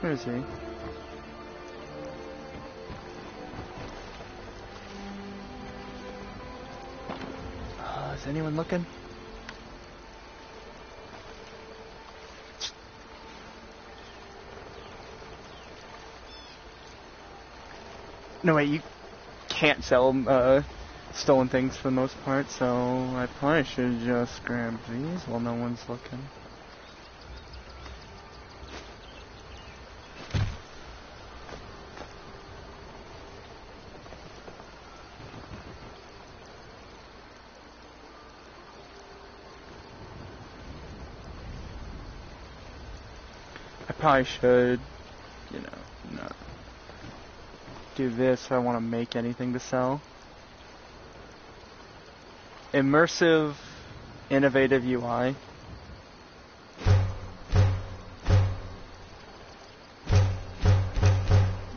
Where is he? Is anyone looking? No, wait, you can't sell stolen things for the most part, so I probably should just grab these while no one's looking. I probably should, you know, not do this if I want to make anything to sell. Immersive, innovative UI.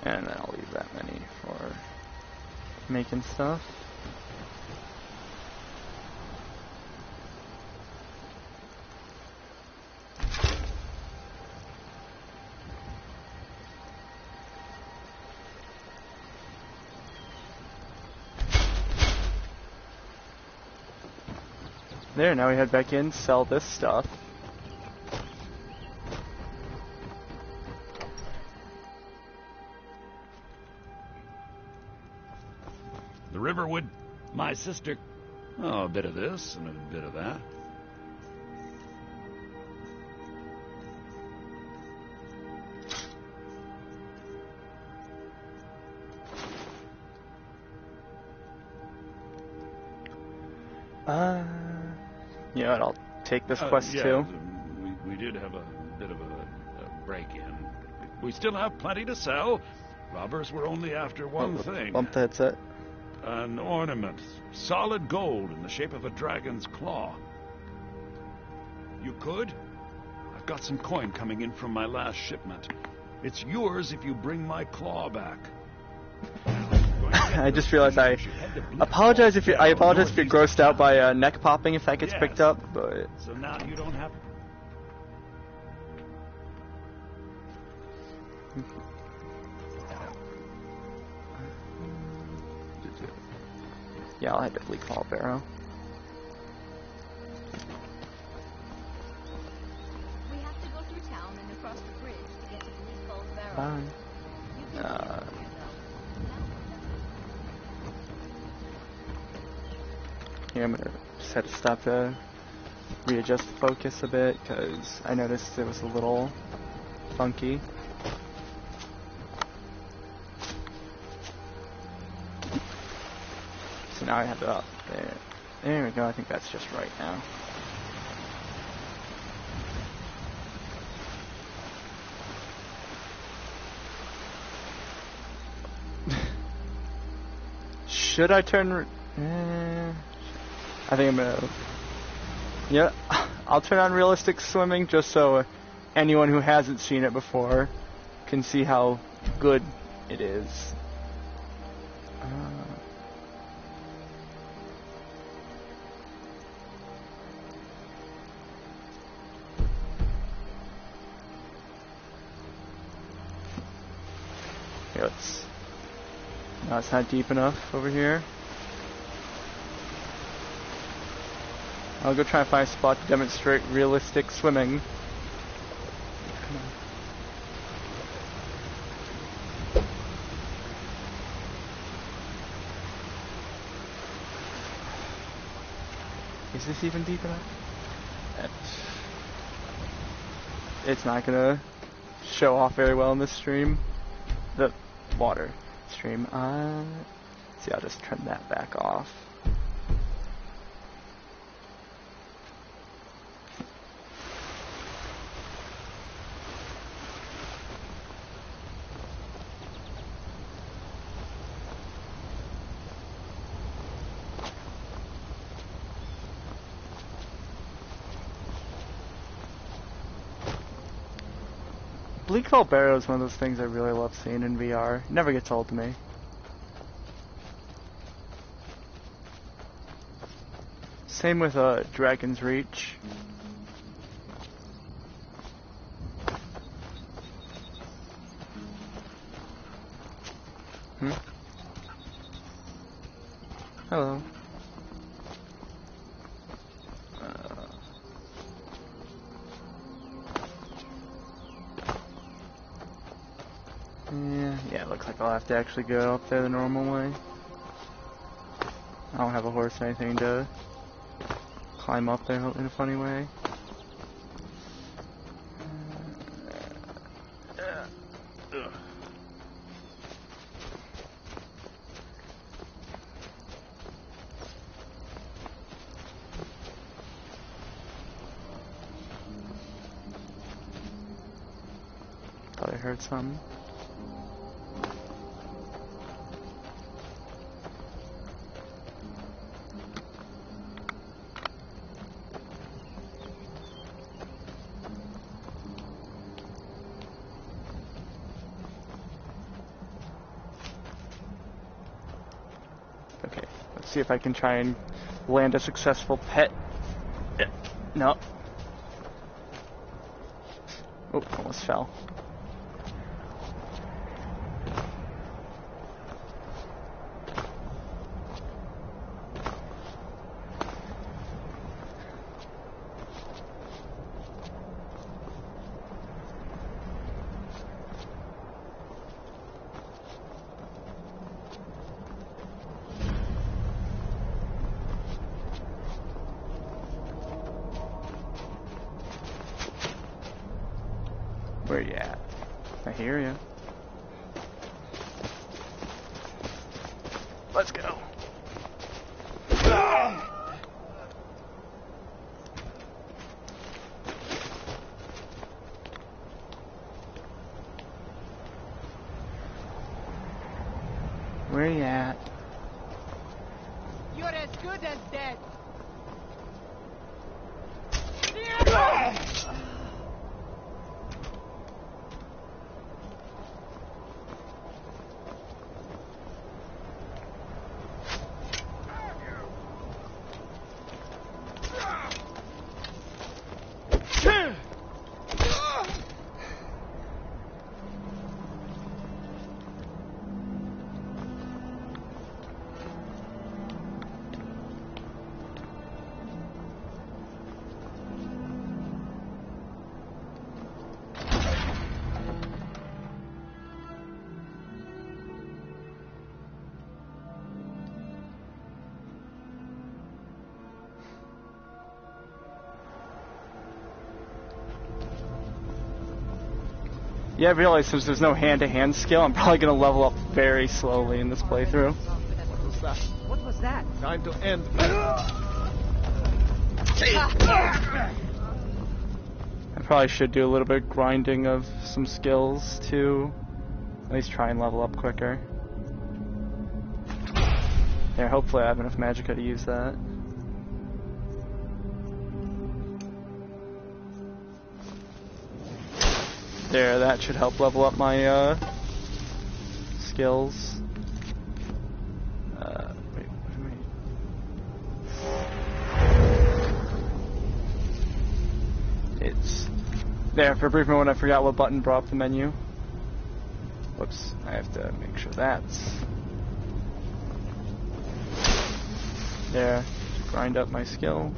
And then I'll leave that many for making stuff. There, now we head back in, sell this stuff. The Riverwood, my sister. Oh, a bit of this and a bit of that. You know what, I'll take this quest yeah, too. We did have a bit of a break-in. We still have plenty to sell. Robbers were only after one thing. Bump the headset. An ornament. Solid gold in the shape of a dragon's claw. You could? I've got some coin coming in from my last shipment. It's yours if you bring my claw back. I just realized I apologize if you're grossed out by neck popping if that gets picked up, but so now you don't have. Yeah, I'll head to Bleak Fall Barrow. We have to go through town and across the bridge to get to Bleak Falls Barrow. Bye. Here, I'm gonna just have to stop to readjust the focus a bit because I noticed it was a little funky. So now I have it up there. There we go, I think that's just right now. Should I turn... I think I'm gonna... Yeah, I'll turn on realistic swimming just so anyone who hasn't seen it before can see how good it is. Okay, let's... No, it's not deep enough over here. I'll go try and find a spot to demonstrate realistic swimming. Is this even deep enough? It's not gonna show off very well in this stream. The water stream. See, I'll just turn that back off. Bleak Fall Barrow is one of those things I really love seeing in VR. It never gets old to me. Same with Dragon's Reach. Hello. Yeah, it looks like I'll have to actually go up there the normal way. I don't have a horse or anything to climb up there in a funny way. Thought I heard something. Okay, let's see if I can try and land a successful pet. No. Oh, almost fell. Where you at? I hear you. Let's go. Where you at? You're as good as dead. Yeah, I realize since there's no hand-to-hand skill, I'm probably gonna level up very slowly in this playthrough. What was that? What was that? Time to end. I probably should do a little bit of grinding of some skills to at least try and level up quicker. There, hopefully I have enough magicka to use that. There, that should help level up my skills. Wait, what am I? It's there. For a brief moment I forgot what button brought up the menu. Whoops, I have to make sure that's there to grind up my skill.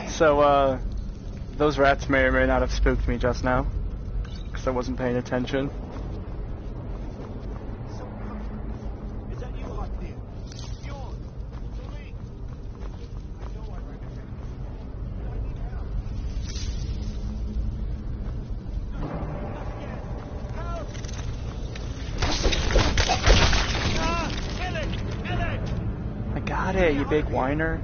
So, those rats may or may not have spooked me just now, because I wasn't paying attention. Is that you, hot dear? Yours. To me. I know I recognize you. I need help. I got it, you big whiner.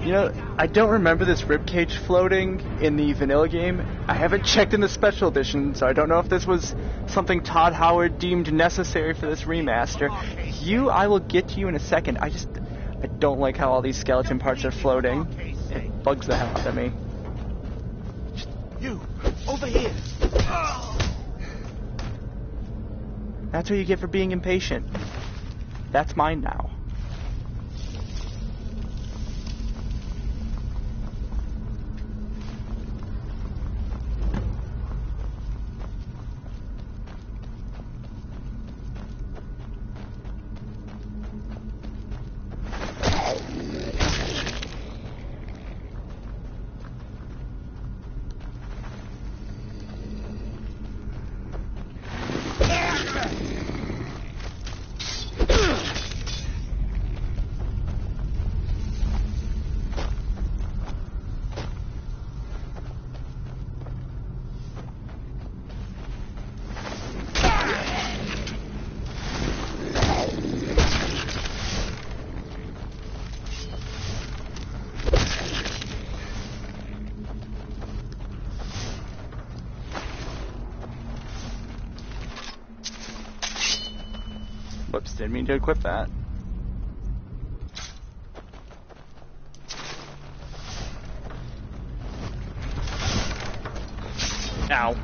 You know, I don't remember this ribcage floating in the vanilla game. I haven't checked in the special edition, so I don't know if this was something Todd Howard deemed necessary for this remaster. I will get to you in a second. I don't like how all these skeleton parts are floating. It bugs the hell out of me. You, over here. That's what you get for being impatient. That's mine now. Whoops, didn't mean to equip that. Ow.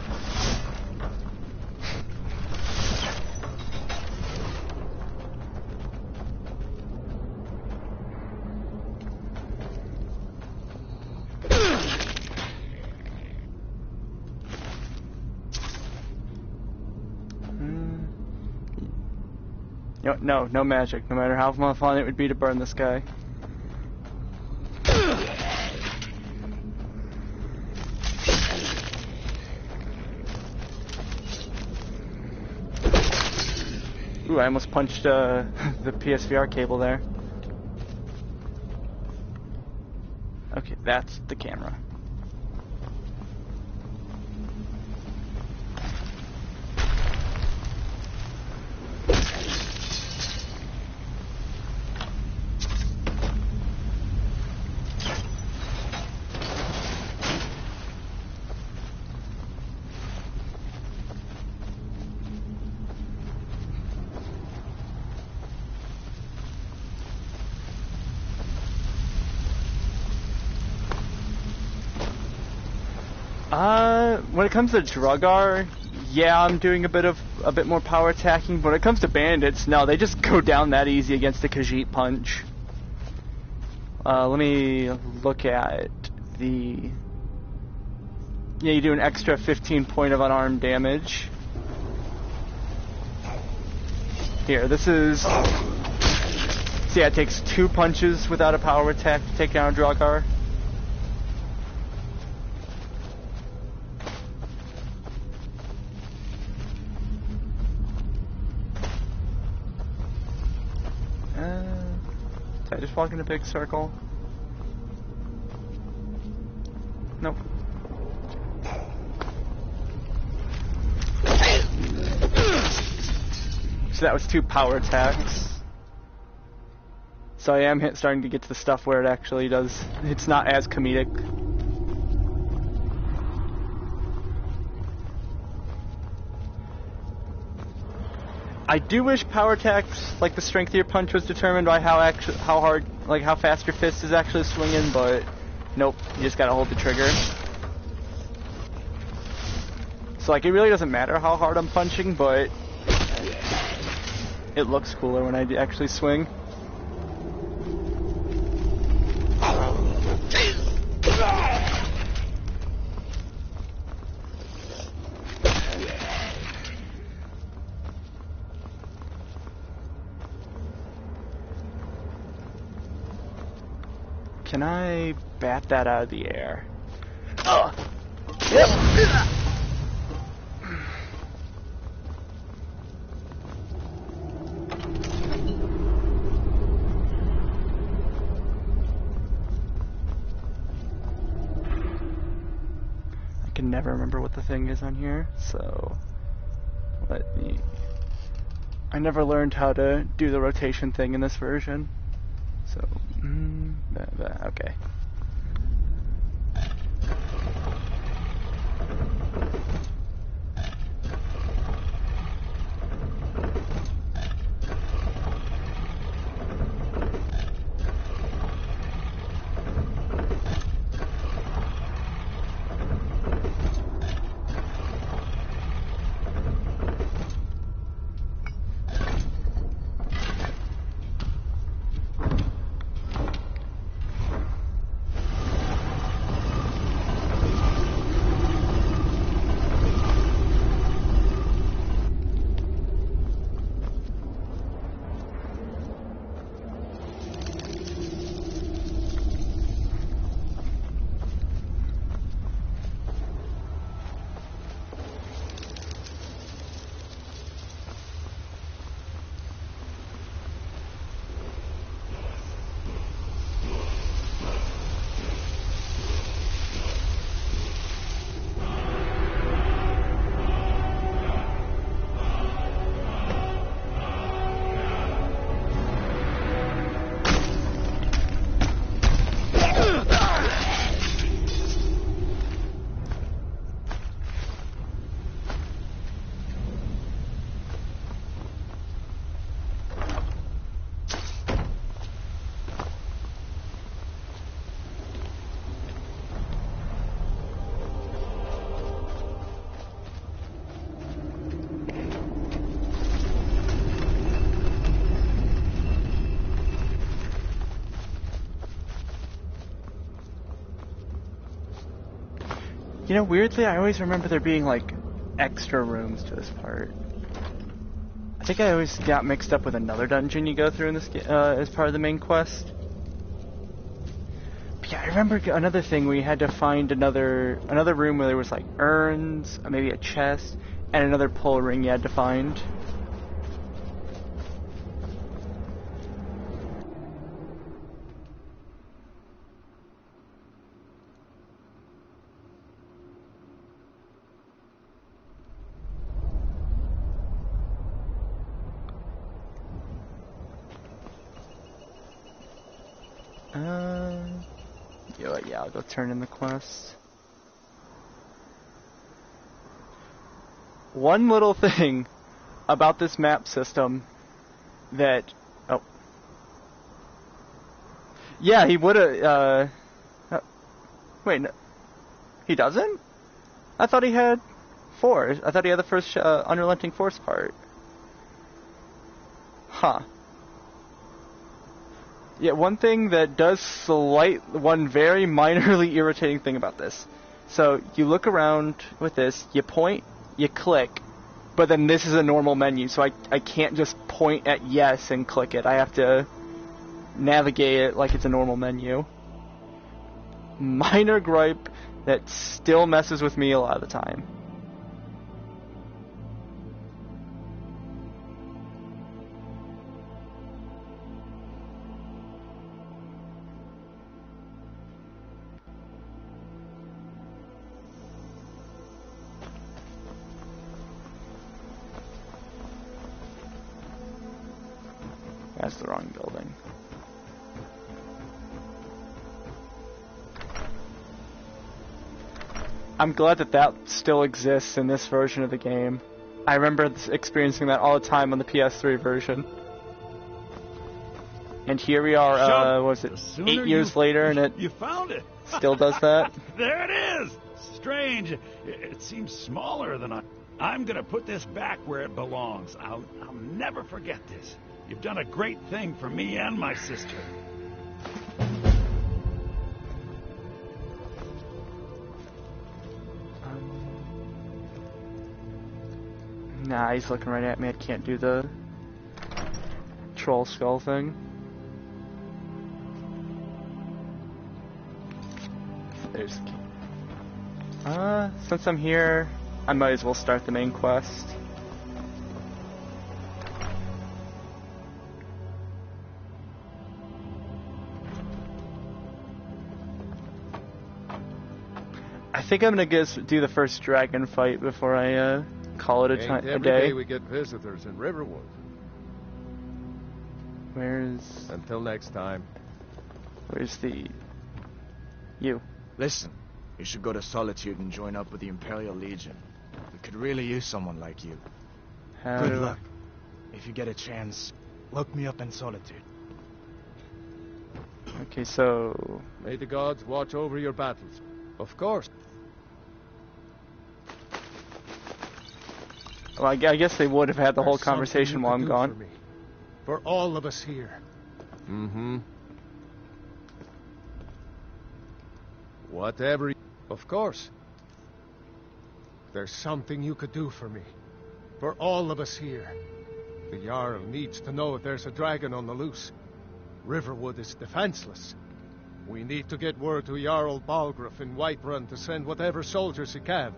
No magic, no matter how fun it would be to burn this guy. Ooh, I almost punched the PSVR cable there. Okay, that's the camera. When it comes to Drugar, yeah, I'm doing a bit more power attacking, but when it comes to bandits, no, they just go down that easy against the Khajiit punch. Let me look at the... Yeah, you do an extra 15 point of unarmed damage. Here, this is... So yeah, it takes 2 punches without a power attack to take down a Drugar. Did I just walk in a big circle? Nope. So that was 2 power attacks. So I am starting to get to the stuff where it actually does, it's not as comedic. I do wish power attacks, like the strength of your punch, was determined by how hard, like how fast your fist is actually swinging, but nope, you just gotta hold the trigger. So like, it really doesn't matter how hard I'm punching, but it looks cooler when I actually swing. Can I bat that out of the air? Yep. I can never remember what the thing is on here, so let me... I never learned how to do the rotation thing in this version, so... okay. You know, weirdly, I always remember there being, like, extra rooms to this part. I think I always got mixed up with another dungeon you go through in this as part of the main quest. But yeah, I remember another thing where you had to find another room where there was, like, urns, maybe a chest, and another pull ring you had to find. Yeah, I'll go turn in the quest. One little thing about this map system that... Oh. Yeah, he would've, wait, no. He doesn't? I thought he had force. I thought he had the first unrelenting force part. Huh. Yeah, one thing that does one very minorly irritating thing about this. So, you look around with this, you point, you click, but then this is a normal menu, so I can't just point at yes and click it. I have to navigate it like it's a normal menu. Minor gripe that still messes with me a lot of the time. That's the wrong building. I'm glad that still exists in this version of the game. I remember experiencing that all the time on the PS3 version. And here we are, what was it, 8 years later, and You found it! still does that. There it is! Strange. It seems smaller than I'm gonna put this back where it belongs. I'll never forget this. You've done a great thing for me and my sister. Nah, he's looking right at me. I can't do the troll skull thing. There's the key. Since I'm here, I might as well start the main quest. I think I'm gonna do the first dragon fight before I call it a day. Every day we get visitors in Riverwood. Until next time. Where's the... You? Listen, you should go to Solitude and join up with the Imperial Legion. We could really use someone like you. Good luck. If you get a chance, look me up in Solitude. Okay, so... May the gods watch over your battles. Of course. Well, I guess they would have had the whole conversation while I'm gone. For all of us here. Mm-hmm. Whatever. Of course. There's something you could do for me. For all of us here. The Jarl needs to know if there's a dragon on the loose. Riverwood is defenseless. We need to get word to Jarl Balgruuf in Whiterun to send whatever soldiers he can.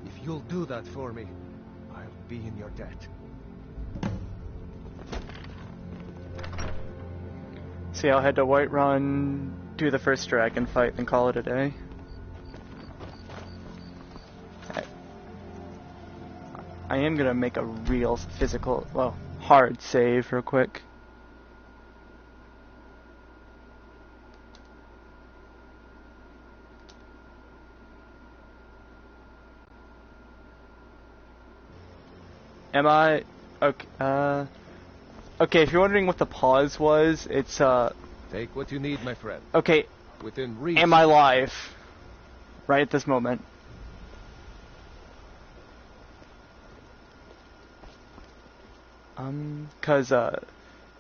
If you'll do that for me, I'll be in your debt. See, I'll head to Whiterun, do the first dragon fight, and call it a day. I am gonna make a real physical, well, hard save real quick. Am I... Okay, okay, if you're wondering what the pause was, it's, Take what you need, my friend. Okay, within reach. Am I live? Right at this moment.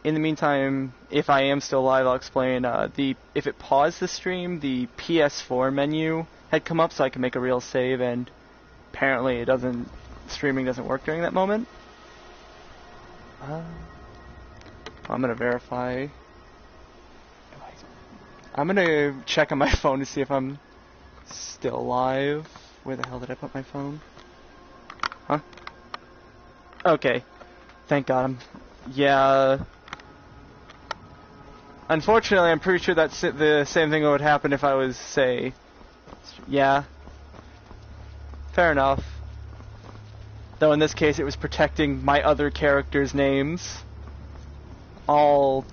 in the meantime, if I am still live, I'll explain. If it paused the stream, the PS4 menu had come up, so I could make a real save, and apparently it doesn't. Streaming doesn't work during that moment. I'm gonna verify. I'm gonna check on my phone to see if I'm still live. Where the hell did I put my phone? Huh? Okay. Thank God. Yeah. Unfortunately, I'm pretty sure that's the same thing would happen if I was, say... Yeah. Fair enough. Though in this case, it was protecting my other characters' names. All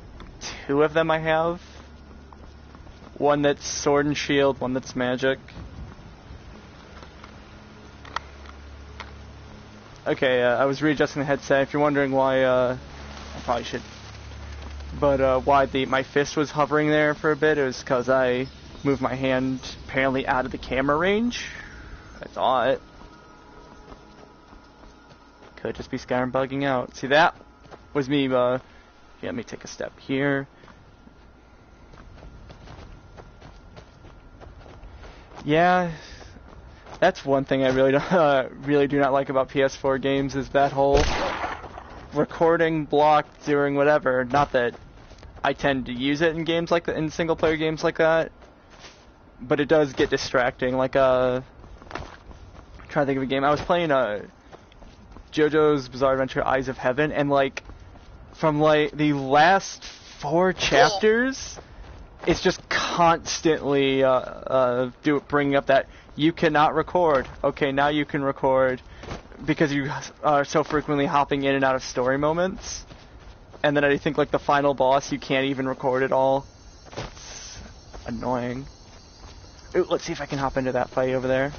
2 of them I have. One that's Sword and Shield, one that's Magic. Okay, I was readjusting the headset. If you're wondering why, I probably should. But why my fist was hovering there for a bit, it was because I moved my hand apparently out of the camera range. I thought. Could just be Skyrim bugging out. See, that was me, yeah, let me take a step here. Yeah, that's one thing I really don't, really do not like about PS4 games is that whole recording block during whatever. Not that I tend to use it in games like that, in single player games like that, but it does get distracting. Like I'm trying to think of a game. I was playing JoJo's Bizarre Adventure: Eyes of Heaven, and like from like the last 4 chapters, it's just constantly bringing up that you cannot record. Okay, now you can record, because you are so frequently hopping in and out of story moments. And then I think like the final boss, you can't even record at all. It's annoying. Ooh, let's see if I can hop into that fight over there.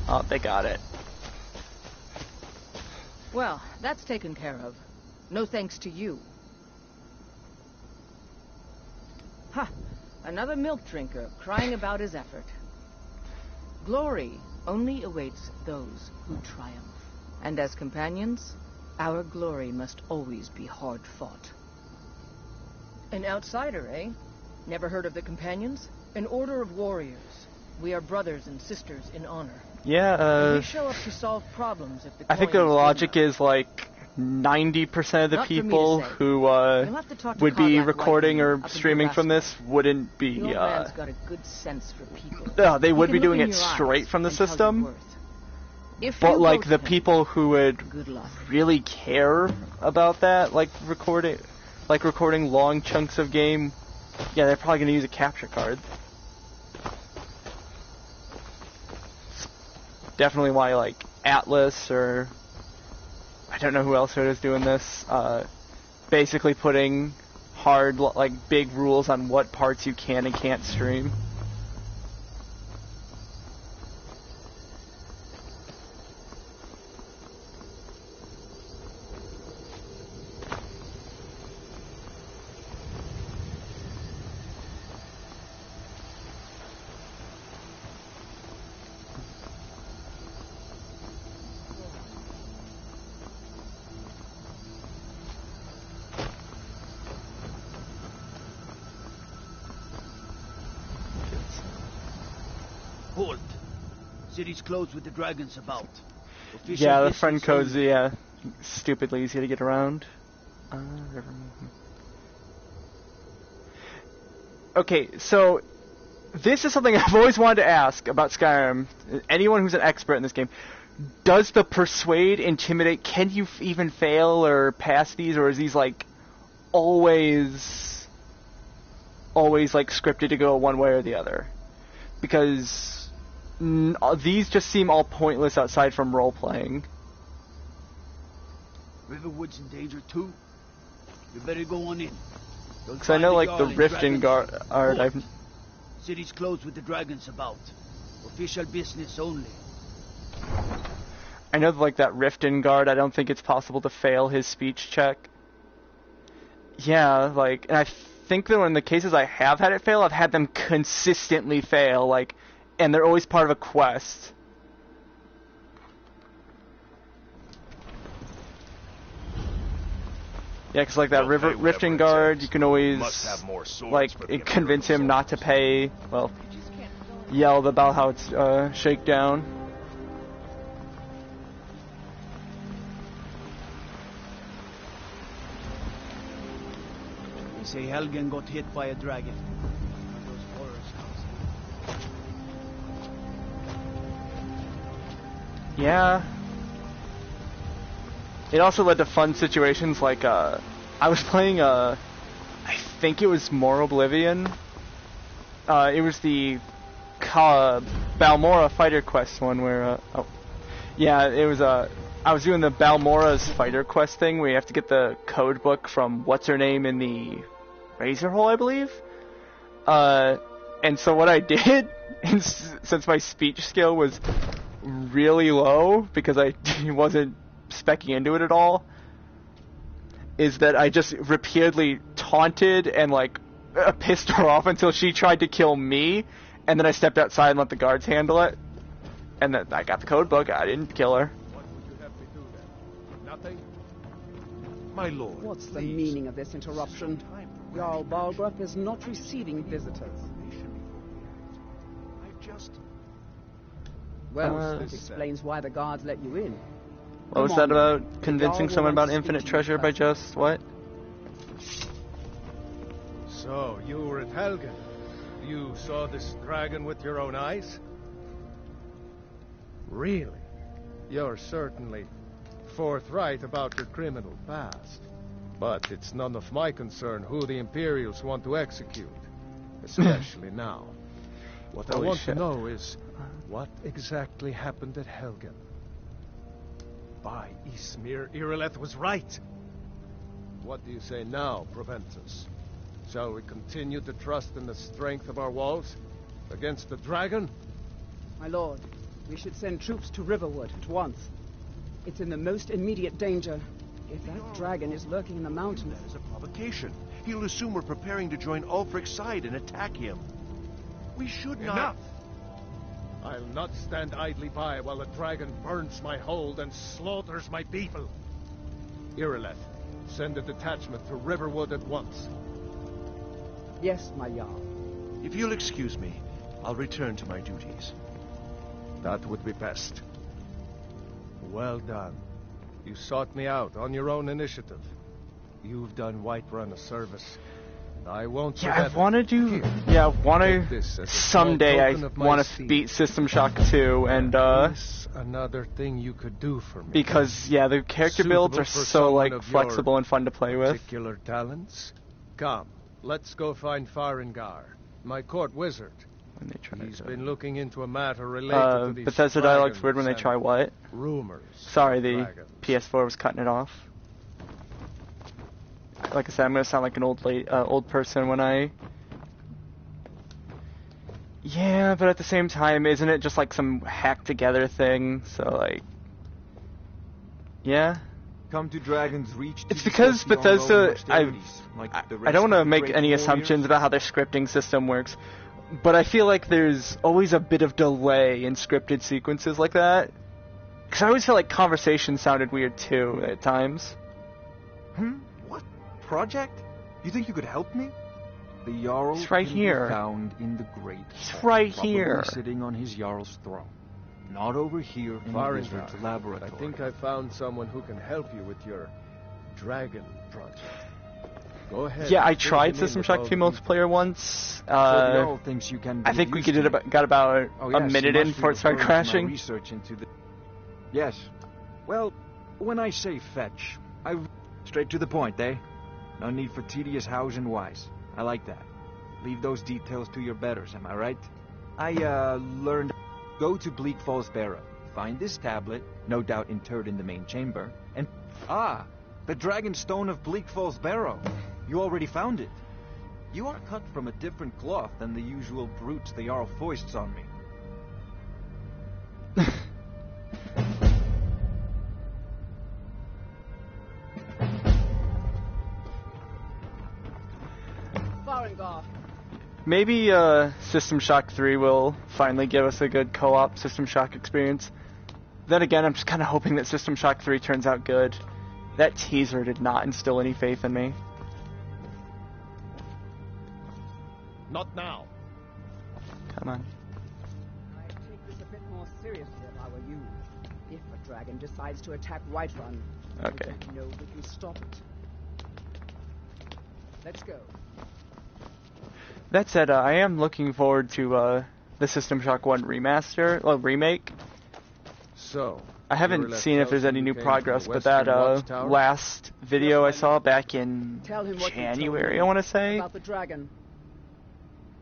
Oh, they got it. Well, that's taken care of. No thanks to you. Ha! Another milk drinker crying about his effort. Glory only awaits those who triumph. And as companions, our glory must always be hard-fought. An outsider, eh? Never heard of the Companions? An order of warriors. We are brothers and sisters in honor. Yeah, we show up to solve problems if the I think the logic is like 90% of the people who would be recording or streaming from this wouldn't be got a good sense for people. They would be doing it straight from the system. But like the people who would really care about that, like recording long chunks of game, yeah, they're probably gonna use a capture card. Definitely why like Atlas or I don't know who else is doing this, basically putting hard, like big rules on what parts you can and can't stream. Halt. City's closed with the dragons about. Official yeah, the friend code's stupidly easy to get around. Okay, so this is something I've always wanted to ask about Skyrim. Anyone who's an expert in this game, does the persuade, intimidate, can you even fail or pass these, or is these like always like scripted to go one way or the other? Because these just seem all pointless outside from role-playing. Riverwood's in danger too. You better go on in. Because I know, like, the Riften Guard... City's closed with the dragons about. Official business only. I know, like, that Riften Guard, I don't think it's possible to fail his speech check. Yeah, like, and I think that in the cases I have had it fail, I've had them consistently fail, like... And they're always part of a quest. Yeah, because like that Rifting Guard, you can always like convince him not to pay. Well, yell about how it's shakedown. They say Helgen got hit by a dragon. Yeah. It also led to fun situations like, I was playing, I think it was More Oblivion. It was the Balmora Fighter Quest one where, yeah, it was, I was doing the Balmora's Fighter Quest thing where you have to get the code book from What's-Her-Name in the Razor Hole, I believe. And so what I did, since my speech skill was really low, because I wasn't specking into it at all, is that I just repeatedly taunted and like pissed her off until she tried to kill me, and then I stepped outside and let the guards handle it, and then I got the code book. I didn't kill her. What would you have me do then? Nothing? My lord, what's the meaning of this interruption? Jarl Balgruuf is not receiving visitors. Well, this explains why the guards let you in. What was that about? Convincing someone about infinite treasure by just what? So, you were at Helgen. You saw this dragon with your own eyes? Really? You're certainly forthright about your criminal past. But it's none of my concern who the Imperials want to execute. Especially now. What I want to know is, what exactly happened at Helgen? By Ysmir, Irileth was right. What do you say now, Proventus? Shall we continue to trust in the strength of our walls against the dragon? My lord, we should send troops to Riverwood at once. It's in the most immediate danger. If that dragon is lurking in the mountains... That is a provocation. He'll assume we're preparing to join Ulfric's side and attack him. We should not... Enough! I'll not stand idly by while the dragon burns my hold and slaughters my people. Irileth, send a detachment to Riverwood at once. Yes, my Jarl. If you'll excuse me, I'll return to my duties. That would be best. Well done. You sought me out on your own initiative. You've done Whiterun a service. I won't forget. Yeah, I want to do... Yeah, I want to... Someday I want to beat System Shock 2, and, another thing you could do for me. Because, yeah, the character builds are so, like, flexible and fun to play with. Particular talents? Come, let's go find Farengar, my court wizard. When they try He's been looking into a matter related to these Bethesda dialogue's weird when they try what? Rumors. Sorry, the PS4 was cutting it off. Like I said, I'm gonna sound like an old person when I... Yeah, but at the same time, isn't it just like some hacked together thing? So like... Yeah? Come to Dragon's Reach. It's because Bethesda... I don't want to make any assumptions about how their scripting system works, but I feel like there's always a bit of delay in scripted sequences like that. Because I always feel like conversations sounded weird too, at times. What? Project? You think you could help me? The Jarl He's right here. Found in the Great He's right here. Sitting on his Jarl's throne. Not over here in the wizard's laboratory. I think I found someone who can help you with your dragon project. Go ahead. Yeah, I tried System Shock 2 multiplayer once. Thinks you can I think we got about a minute in before it started crashing. Research into the... Yes. Well, when I say fetch, I straight to the point, eh? No need for tedious hows and whys. I like that. Leave those details to your betters, am I right? I learned... Go to Bleak Falls Barrow. Find this tablet, no doubt interred in the main chamber, and... Ah! The Dragon Stone of Bleak Falls Barrow. You already found it. You are cut from a different cloth than the usual brutes the Jarl foists on me. Maybe System Shock 3 will finally give us a good co-op System Shock experience. Then again, I'm just kind of hoping that System Shock 3 turns out good. That teaser did not instill any faith in me. Not now. Come on. I'd take this a bit more seriously if I were you. If a dragon decides to attack Whiterun, Okay. I don't know we can stop it. Let's go. That said, I am looking forward to the System Shock 1 remaster, well, remake. So, I haven't seen if there's any new progress, but that last video I saw back in January, I want to say. About the dragon.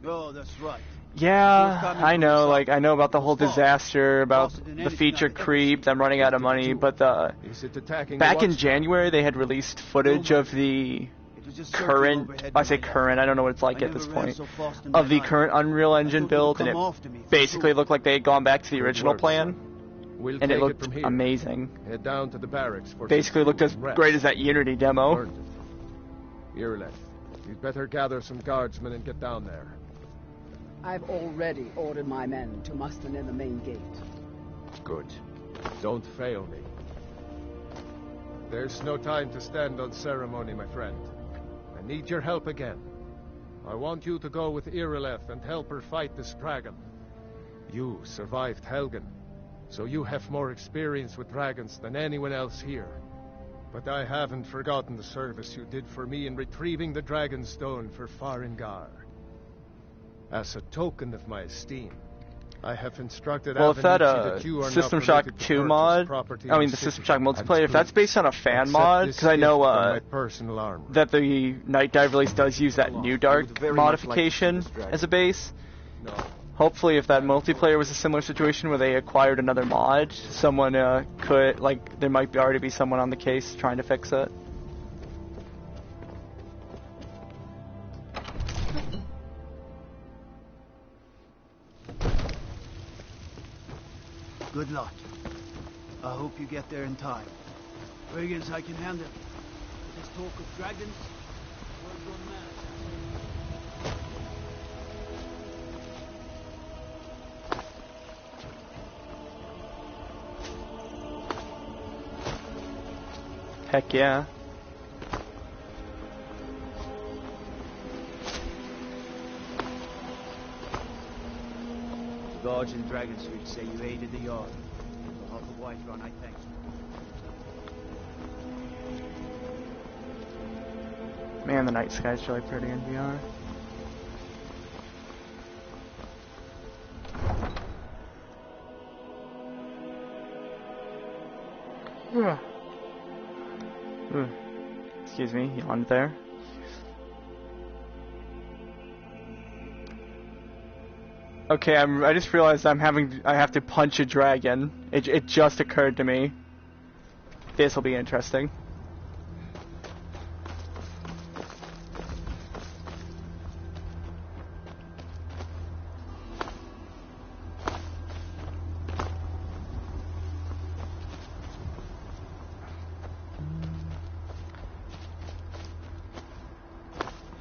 Oh, that's right. Yeah, I know, like, I know about the whole disaster, about the feature creep, them running out of money, but back in January they had released footage of the current, I say current, I don't know what it's like at this point, of the current Unreal Engine build, and it basically looked like they had gone back to the original plan, and it looked amazing. Head down to the barracks for basically looked as great as that Unity demo. Ireleth, you'd better gather some guardsmen and get down there. I've already ordered my men to muster near the main gate. Good. Don't fail me. There's no time to stand on ceremony, my friend. I need your help again. I want you to go with Ireleth and help her fight this dragon. You survived Helgen, so you have more experience with dragons than anyone else here. But I haven't forgotten the service you did for me in retrieving the Dragon Stone for Farengar. As a token of my esteem, I have instructed well, if that you are System Shock 2 mod, I mean the System Shock multiplayer, if that's based on a fan mod, because I know that the Night Dive release does use that New Dark modification as a base. Hopefully if that multiplayer was a similar situation where they acquired another mod, someone could, like, there might already be someone on the case trying to fix it. Good luck. I hope you get there in time. Brigands I can handle. But this talk of dragons, world's gone mad. Heck yeah. The guards in Dragon Street say you aided the Yard. On behalf of Whiterun, I thank you. Man, the night sky's really pretty in VR. Excuse me, yawned there. Okay, I just realized I have to punch a dragon. It just occurred to me. This will be interesting.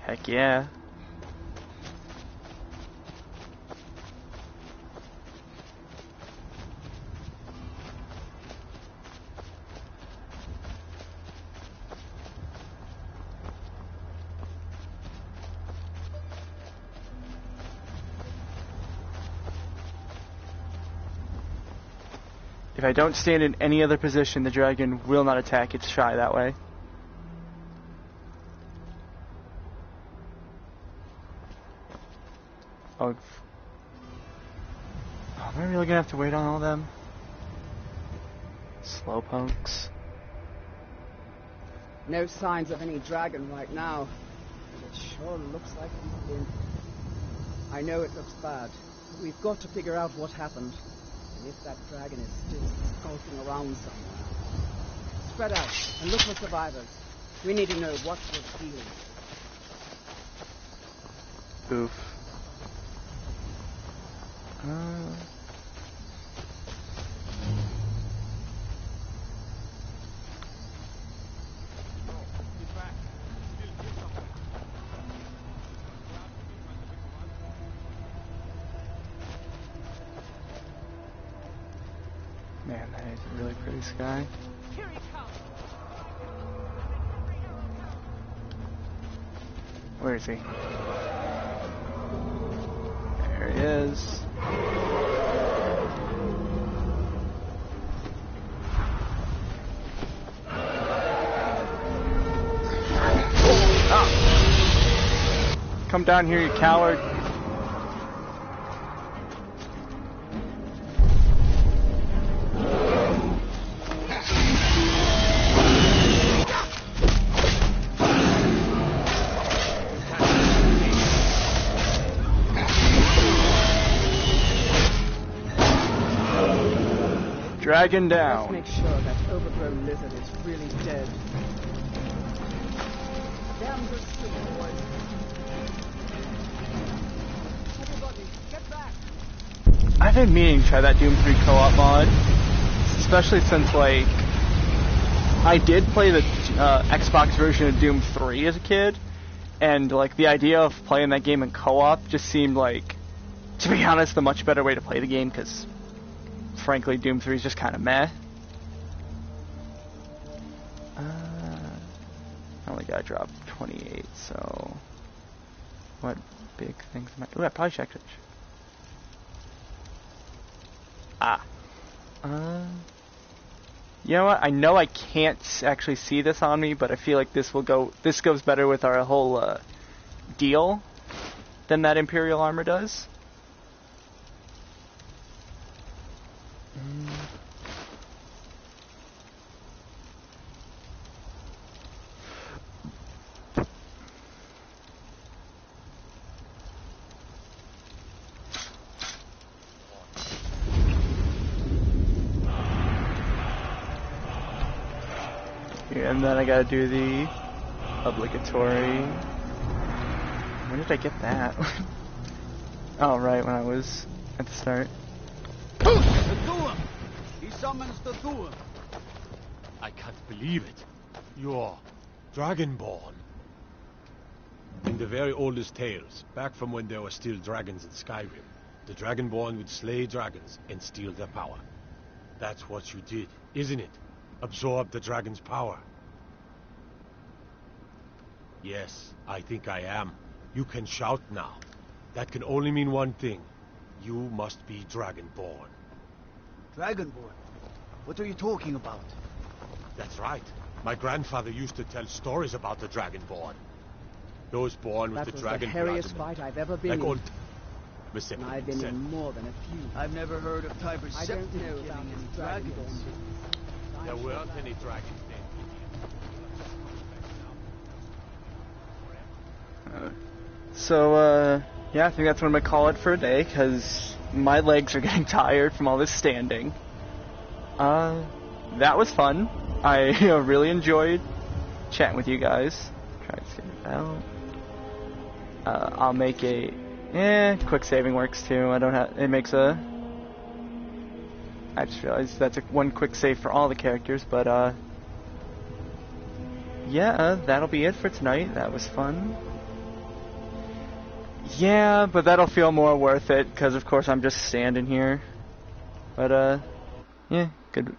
Heck yeah. If I don't stand in any other position, the dragon will not attack. It's shy that way. Oh. Am I really gonna have to wait on all them? Slowpokes. No signs of any dragon right now. But it sure looks like he's in. I know it looks bad, but we've got to figure out what happened. And if that dragon is still skulking around somewhere. Spread out and look for survivors. We need to know what we're dealing with. Oof. Man, that is a really pretty sky. Here he comes. Where is he? There he is. Come down here, you coward. Dragon down. Let's make sure that overgrown lizard is really dead. Damn good shooting, boys. Everybody, get back! I've been meaning to try that Doom 3 co-op mod, especially since, like, I did play the Xbox version of Doom 3 as a kid, and, like, the idea of playing that game in co-op just seemed like, to be honest, a much better way to play the game, because, frankly, Doom 3 is just kind of meh. I only got dropped 28, so what big things am I... Ooh, I probably checked it. You know what? I know I can't actually see this on me, but I feel like this goes better with our whole deal than that Imperial armor does. And then I gotta do the obligatory... When did I get that? Oh, right, when I was at the start. The doer! He summons the doer! I can't believe it. You're Dragonborn. In the very oldest tales, back from when there were still dragons in Skyrim, the Dragonborn would slay dragons and steal their power. That's what you did, isn't it? Absorb the dragon's power. Yes, I think I am. You can shout now. That can only mean one thing. You must be Dragonborn. Dragonborn? What are you talking about? That's right. My grandfather used to tell stories about the Dragonborn. Those born with the dragon That was the hairiest fight I've ever been like in. old... And I've been in more than a few. I've never heard of Tiber I don't Septim know killing about any this dragons. There weren't any dragons then. Yeah, I think that's what I'm gonna call it for a day, because my legs are getting tired from all this standing. That was fun. I really enjoyed chatting with you guys. Try to skip it out. I'll make a... quick saving works too. It makes a... I just realized that's one quick save for all the characters, but yeah, that'll be it for tonight. That was fun. Yeah, but that'll feel more worth it, because of course I'm just standing here. But yeah, good.